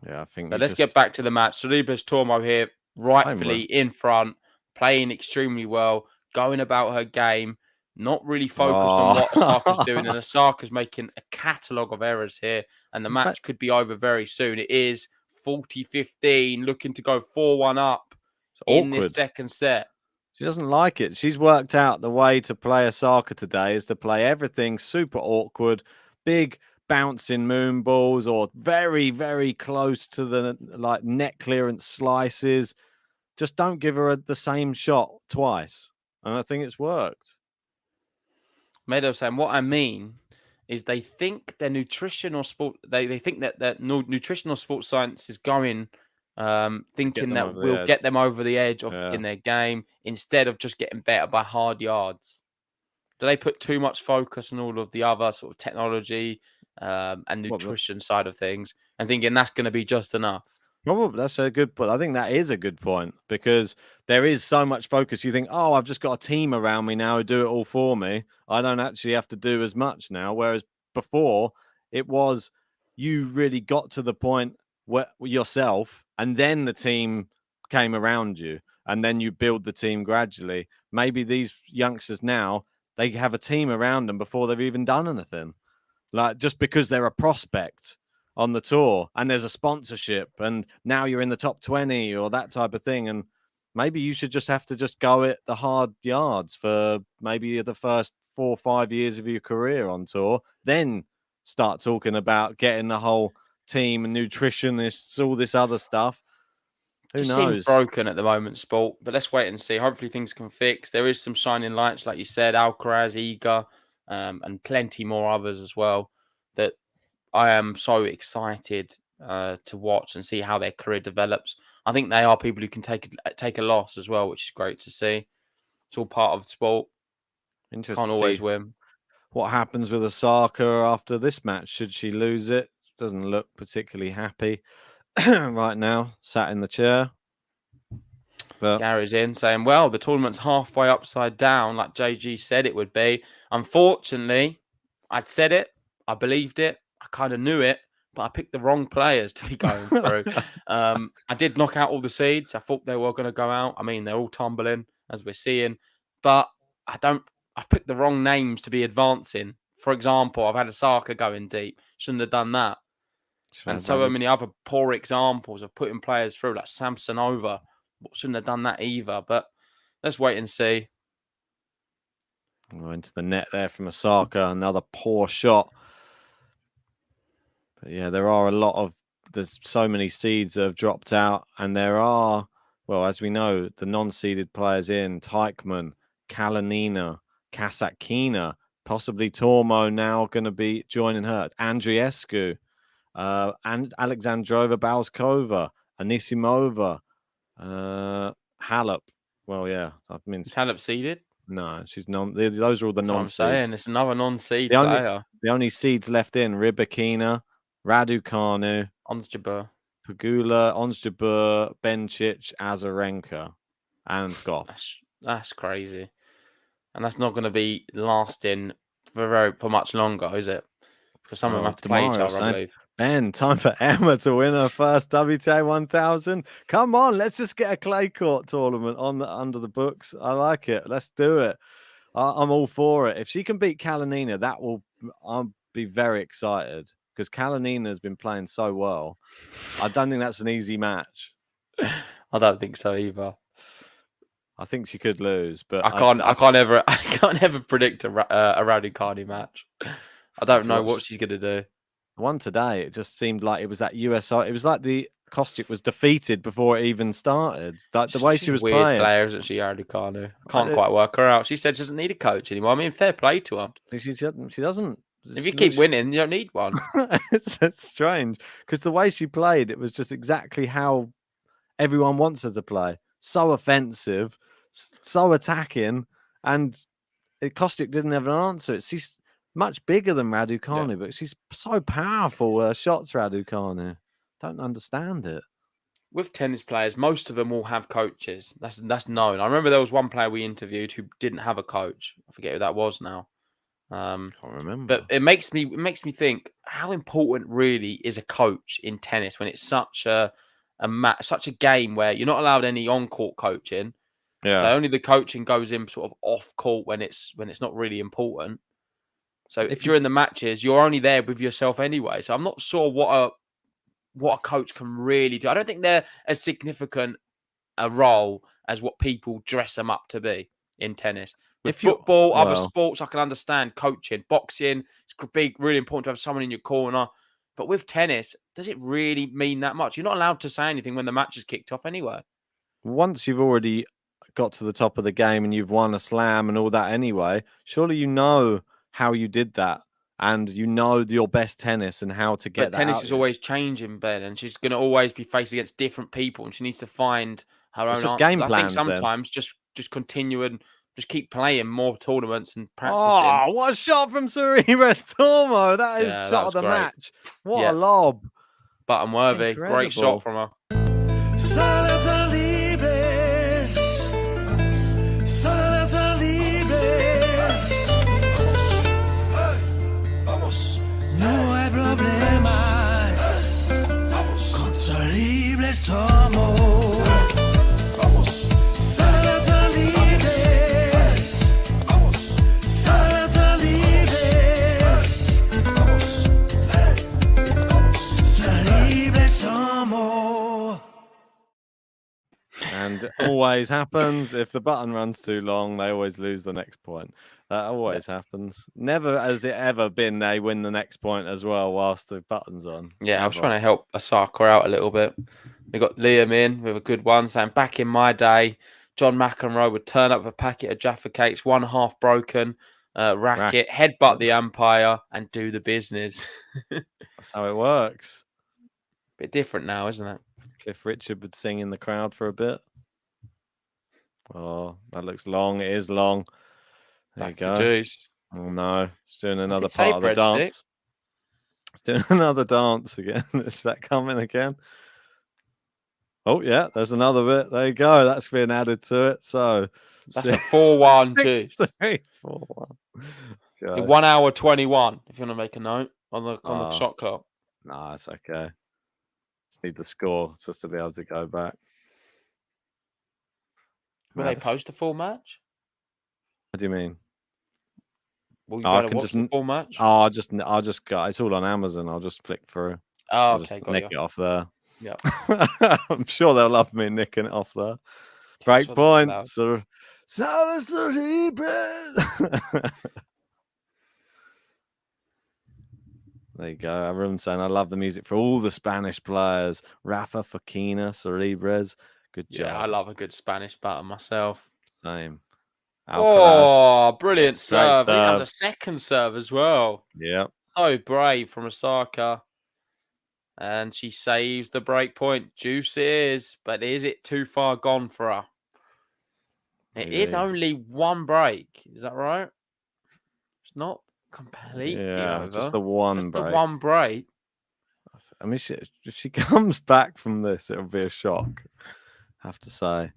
Yeah, I think. But let's get back to the match. Sorribes Tormo here, rightfully in front, playing extremely well, going about her game, not really focused on what Osaka's doing, and Osaka's making a catalogue of errors here, and the match could be over very soon. It is 40-15, looking to go 4-1 up in this second set. She doesn't like it. She's worked out the way to play Osaka today is to play everything super awkward, big bouncing moon balls or very, very close to the like net clearance slices. Just don't give her the same shot twice. And I think it's worked. Meadow saying, what I mean is they think their nutritional sport, they think that nutritional sports science is going, thinking that we'll get them over the edge in their game instead of just getting better by hard yards. Do they put too much focus on all of the other sort of technology and nutrition side of things and thinking that's going to be just enough? Probably that's a good point. I think that is a good point because there is so much focus. You think, oh, I've just got a team around me now who do it all for me. I don't actually have to do as much now. Whereas before, it was you really got to the point where yourself, and then the team came around you, and then you build the team gradually. Maybe these youngsters now they have a team around them before they've even done anything. Like just because they're a prospect on the tour and there's a sponsorship and now you're in the top 20 or that type of thing, and maybe you should just have to just go at the hard yards for maybe the first 4 or 5 years of your career on tour, then start talking about getting the whole team and nutritionists, all this other stuff. Who knows? Seems broken at the moment, sport, but let's wait and see. Hopefully things can fix. There is some shining lights, like you said, Alcaraz, Iga, and plenty more others as well that I am so excited to watch and see how their career develops. I think they are people who can take a loss as well, which is great to see. It's all part of the sport. Interesting. Can't always win. What happens with Osaka after this match? Should she lose it? Doesn't look particularly happy right now, sat in the chair. But Gary's in saying, well, the tournament's halfway upside down, like JG said it would be. Unfortunately, I'd said it. I believed it. I kind of knew it, but I picked the wrong players to be going through. I did knock out all the seeds. I thought they were going to go out. I mean, they're all tumbling, as we're seeing. But I picked the wrong names to be advancing. For example, I've had Osaka going deep. Shouldn't have done that. And so many other poor examples of putting players through, like Samsonova. Shouldn't have done that either. But let's wait and see. Into the net there from Osaka. Another poor shot. But yeah, there's so many seeds that have dropped out. And there are, well, as we know, the non-seeded players in Teichmann, Kalinina, Kasatkina, possibly Tormo now going to be joining her. Andreescu, and Alexandrova Balskova, Anisimova, Halep. Well, yeah, I mean, is Halep seeded? No, she's non. Those are all the non-seeds. I'm saying it's another non-seed player. The only seeds left in Rybakina, Raducanu, Onsjabeur, Pegula, Onsjabeur, Bencic, Azarenka, and Goff. That's crazy, and that's not going to be lasting for much longer, is it? Because some of them have to play each other, I believe. Ben, time for Emma to win her first WTA 1000. Come on, let's just get a clay court tournament under the books. I like it. Let's do it. I'm all for it. If she can beat Kalinina, I'll be very excited because Kalinina has been playing so well. I don't think that's an easy match. I don't think so either. I think she could lose, but I can't ever predict a Raducanu match. I don't know what she's gonna do. One today, it just seemed like it was that USI. It was like the Kostyuk was defeated before it even started. Like the way She's she was a weird playing. player, isn't she, Raducanu? Can't quite work her out. She said she doesn't need a coach anymore. I mean, fair play to her. She doesn't. If you keep winning, you don't need one. It's strange because the way she played, it was just exactly how everyone wants her to play. So offensive, so attacking, and Kostyuk didn't have an answer. She's much bigger than Raducanu, but she's so powerful. Shots, Raducanu. Don't understand it. With tennis players, most of them will have coaches. That's known. I remember there was one player we interviewed who didn't have a coach. I forget who that was now. Can't remember. But it makes me think how important really is a coach in tennis when it's such a such a game where you're not allowed any on court coaching. Yeah. So only the coaching goes in sort of off court when it's not really important. So if during the matches, you're only there with yourself anyway. So I'm not sure what a coach can really do. I don't think they're as significant a role as what people dress them up to be in tennis. With football, other sports, I can understand coaching. Boxing, it's big, really important to have someone in your corner. But with tennis, does it really mean that much? You're not allowed to say anything when the match is kicked off anyway. Once you've already got to the top of the game and you've won a slam and all that anyway, surely you know how you did that and you know your best tennis and how to get that. But tennis is always changing, Ben, and she's going to always be faced against different people, and she needs to find her own answers. Game plans, I think sometimes just continue and just keep playing more tournaments and practicing. Oh, what a shot from Sorribes Tormo. That is shot of the match. What a lob. Button worthy. Great shot from her. No hay problemas con Sorribes Tormo. And always happens. If the button runs too long, they always lose the next point. That always happens. Never has it ever been they win the next point as well whilst the button's on. Yeah, I was trying to help OSAKA out a little bit. We got Liam in with a good one, saying back in my day, John McEnroe would turn up with a packet of Jaffa cakes, one half broken racket, headbutt the umpire, and do the business. That's how it works. Bit different now, isn't it? Cliff Richard would sing in the crowd for a bit. Oh, that looks long. It is long. There you go. Juice. Oh no, it's doing another part of the dance. It's doing another dance again. Is that coming again? Oh yeah, there's another bit. There you go. That's been added to it. So that's a 4-1 juice. 4-1. 1 hour 21. If you want to make a note on the shot clock. No, it's okay. Just need the score just to be able to go back. Will they post a full match? What do you mean? Will you better watch the full match? I'll just go. It's all on Amazon. I'll just flick through. Oh, okay, got nick it off there. Yeah. I'm sure they'll love me nicking it off there. Break point. Sara Sorribes. There you go. Everyone's saying I love the music for all the Spanish players. Rafa, Fokina, Sorribes. Good job. Yeah, I love a good Spanish button myself. Same. Alcaraz. Oh, brilliant serve. Here comes a second serve as well. Yeah. So brave from OSAKA. And she saves the break point. Juice is, but is it too far gone for her? It is only one break. Is that right? It's not completely over. Just the one break. The one break. I mean, if she comes back from this, it'll be a shock, I have to say.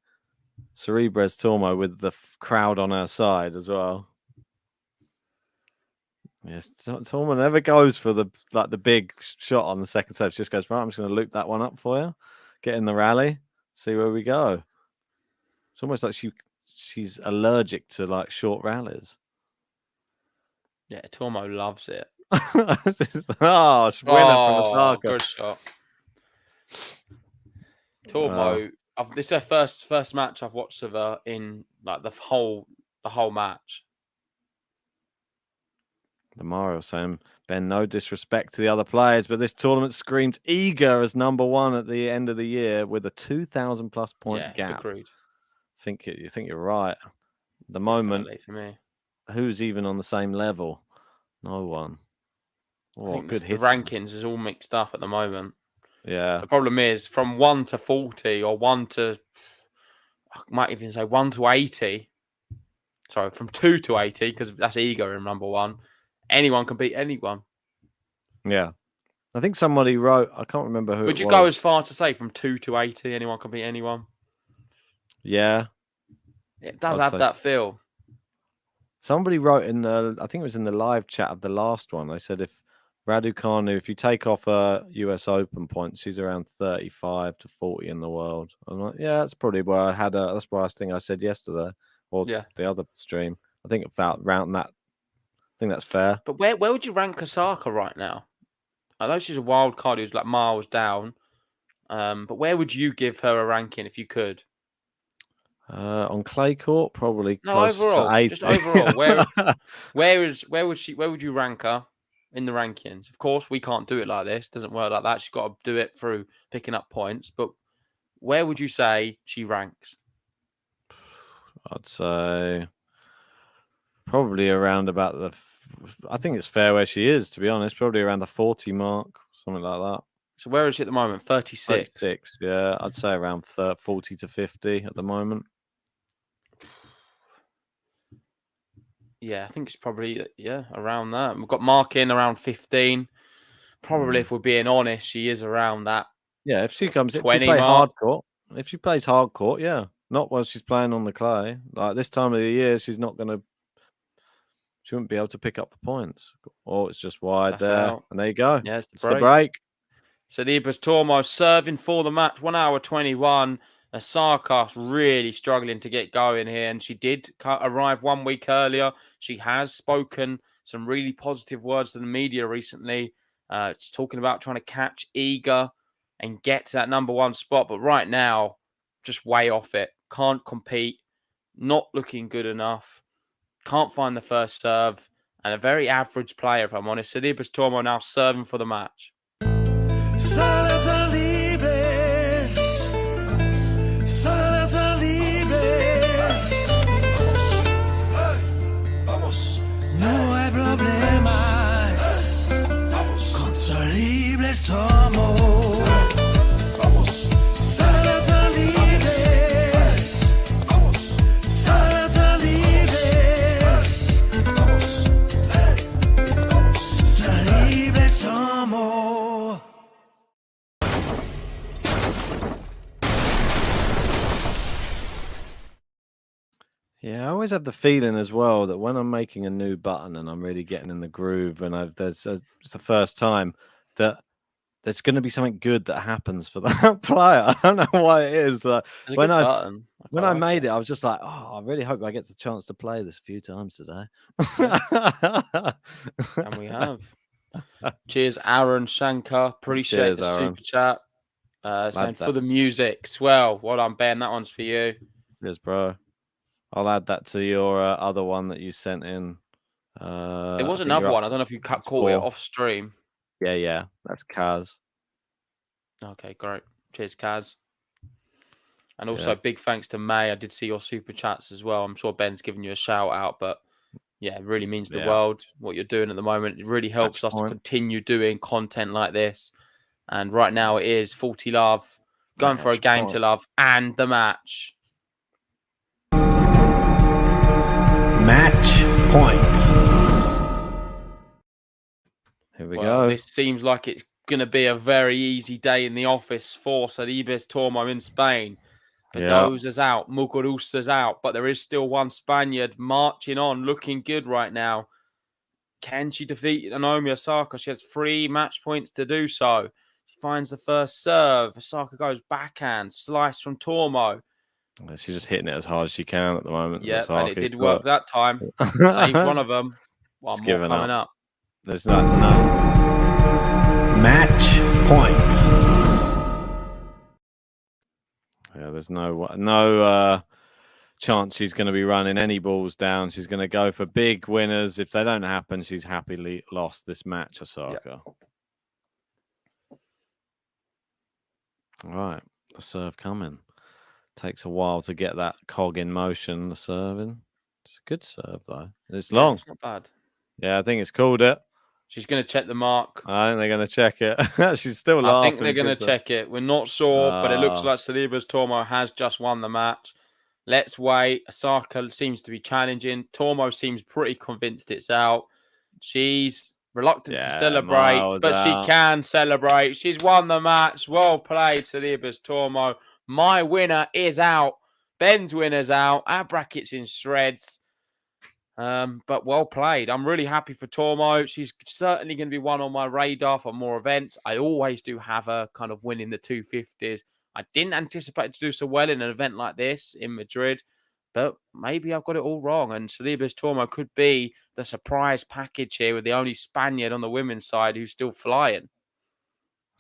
Sorribes Tormo with the crowd on her side as well. Yes, Tormo never goes for the big shot on the second serve. She just goes, right, I'm just going to loop that one up for you. Get in the rally. See where we go. It's almost like she's allergic to like short rallies. Yeah, Tormo loves it. Winner from OSAKA. Good shot. Tormo This is her first match I've watched of her in like the whole match. The Mario saying, Ben, no disrespect to the other players, but this tournament screamed eager as number one at the end of the year with a 2,000+ point gap. Agreed. You think you're right. At the moment, for me, who's even on the same level? No one. I think good the hit. rankings is all mixed up at the moment. Yeah. The problem is from 1 to 40 or 1 to, I might even say 1 to 80. Sorry, from 2 to 80, because that's ego in number one. Anyone can beat anyone. Yeah. I think somebody wrote, I can't remember who Would it you was. go as far to say from 2 to 80, anyone can beat anyone? Yeah. It does I'd have say that so. feel. Somebody wrote in the, I think it was in the live chat of the last one. They said if Raducanu, if you take off her US Open points, she's around 35 to 40 in the world. I'm like, yeah, that's probably where I had her. That's what I said yesterday or the other stream. I think about around that. I think that's fair. But where would you rank Osaka right now? I know she's a wild card who's like miles down. But where would you give her a ranking if you could? On clay court, probably No, close overall, to 80. just overall. Where would you rank her in the rankings? Of course, we can't do it like this. It doesn't work like that. She's got to do it through picking up points. But where would you say she ranks? I'd say probably around about the. I think it's fair where she is, to be honest. Probably around the 40 mark, something like that. So where is she at the moment? 36. 36, yeah. I'd say around 40 to 50 at the moment. Yeah, I think it's probably around that. We've got Markin around 15. Probably, if we're being honest, she is around that. Yeah, if she comes 20 if she mark. if she plays hard court, yeah. Not while she's playing on the clay. Like this time of the year, she wouldn't be able to pick up the points. Or it's just wide. That's there. out. And there you go. Yeah, it's the break. Sorribes Tormo serving for the match, 1 hour 21. Osaka really struggling to get going here, and she did arrive 1 week earlier. She has spoken some really positive words to the media recently. It's talking about trying to catch Iga and get to that number one spot, but right now, just way off it. Can't compete, not looking good enough, can't find the first serve, and a very average player, if I'm honest. Sorribes Tormo now serving for the match. No hay problemas con Sorribes Tormo. Yeah, I always have the feeling as well that when I'm making a new button and I'm really getting in the groove and it's the first time that there's going to be something good that happens for that player. I don't know why it is. Like, when I made it, I was just like, oh, I really hope I get the chance to play this a few times today. Yeah. And we have. Cheers, Aaron Shankar. Appreciate the super chat. Saying for the music. Swell. Well done, Ben. That one's for you. Cheers, bro. I'll add that to your other one that you sent in. There was another one. I don't know if you caught it off stream. Yeah. That's Kaz. Okay, great. Cheers, Kaz. And also, big thanks to May. I did see your super chats as well. I'm sure Ben's giving you a shout out, but yeah, it really means the world what you're doing at the moment. It really helps us to continue doing content like this. And right now, it is 40 love, going for a game to love, and the match. Match point. Here we go. This seems like it's going to be a very easy day in the office for Sorribes Tormo in Spain. Mendoza's out, Muguruza's out, but there is still one Spaniard marching on, looking good right now. Can she defeat Naomi Osaka? She has 3 match points to do so. She finds the first serve. Osaka goes backhand, slice from Tormo. She's just hitting it as hard as she can at the moment. Yeah, and it did work that time. Saved one of them. One more coming up. There's none. Match point. Yeah, there's no chance she's going to be running any balls down. She's going to go for big winners. If they don't happen, she's happily lost this match, Osaka. All right, the serve coming. Takes a while to get that cog in motion, the serving. It's a good serve, though. It's long. It's not bad. Yeah, I think it's called it. She's going to check the mark. I think they're going to check it. She's still laughing. I think they're going to check it. We're not sure, but it looks like Sorribes Tormo has just won the match. Let's wait. Osaka seems to be challenging. Tormo seems pretty convinced it's out. She's reluctant to celebrate, but she can celebrate. She's won the match. Well played, Sorribes Tormo. My winner is out. Ben's winner's out. Our bracket's in shreds. But well played. I'm really happy for Tormo. She's certainly going to be one on my radar for more events. I always do have her kind of winning the 250s. I didn't anticipate to do so well in an event like this in Madrid, but maybe I've got it all wrong. And Sorribes Tormo could be the surprise package here with the only Spaniard on the women's side who's still flying.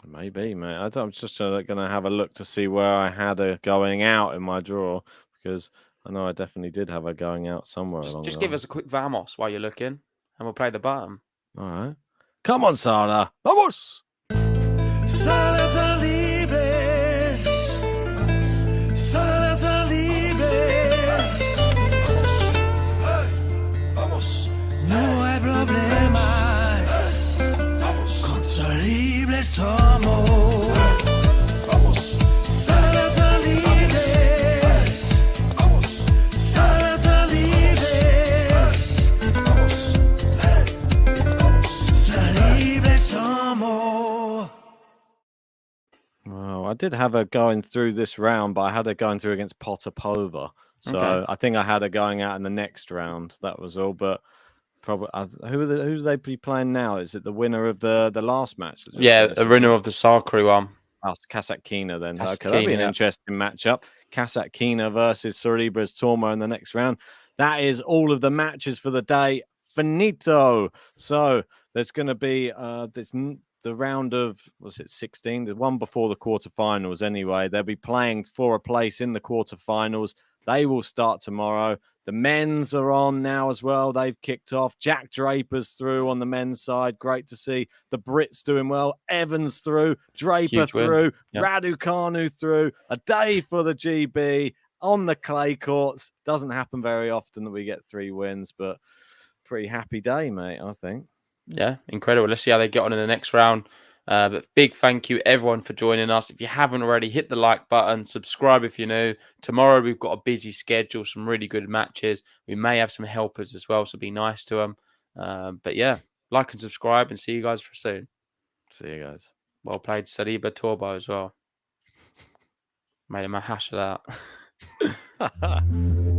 Maybe, mate. I'm just going to have a look to see where I had her going out in my draw, because I know I definitely did have her going out somewhere along Just give us a quick vamos while you're looking, and we'll play the bottom. All right. Come on, Sara. Vamos! No hay problemas con Sorribes Tormo. Vamos. Sara libres. Vamos. Sara libres. Vamos. Sorribes Tormo. Well, I did have her going through this round, but I had her going through against Potapova. So I think I had her going out in the next round. That was all. But probably who they be playing now? Is it the winner of the last match? Yeah, the winner of the Sakari one. Oh, Kasatkina then. Kasatkina, Okay, that'll be an interesting matchup. Kasatkina versus Sorribes Tormo in the next round. That is all of the matches for the day. Finito. So there's going to be the round of, was it 16? The one before the quarterfinals anyway. They'll be playing for a place in the quarterfinals. They will start tomorrow. The men's are on now as well. They've kicked off. Jack Draper's through on the men's side. Great to see. The Brits doing well. Evans through. Draper through. Yep. Raducanu through. A day for the GB on the clay courts. Doesn't happen very often that we get 3 wins, but pretty happy day, mate, I think. Yeah, incredible. Let's see how they get on in the next round. But big thank you, everyone, for joining us. If you haven't already, hit the like button, subscribe if you're new. Tomorrow, we've got a busy schedule, some really good matches. We may have some helpers as well, so be nice to them. But yeah, like and subscribe, and see you guys for soon. See you guys. Well played, Sorribes Tormo as well. Made him a hash of that.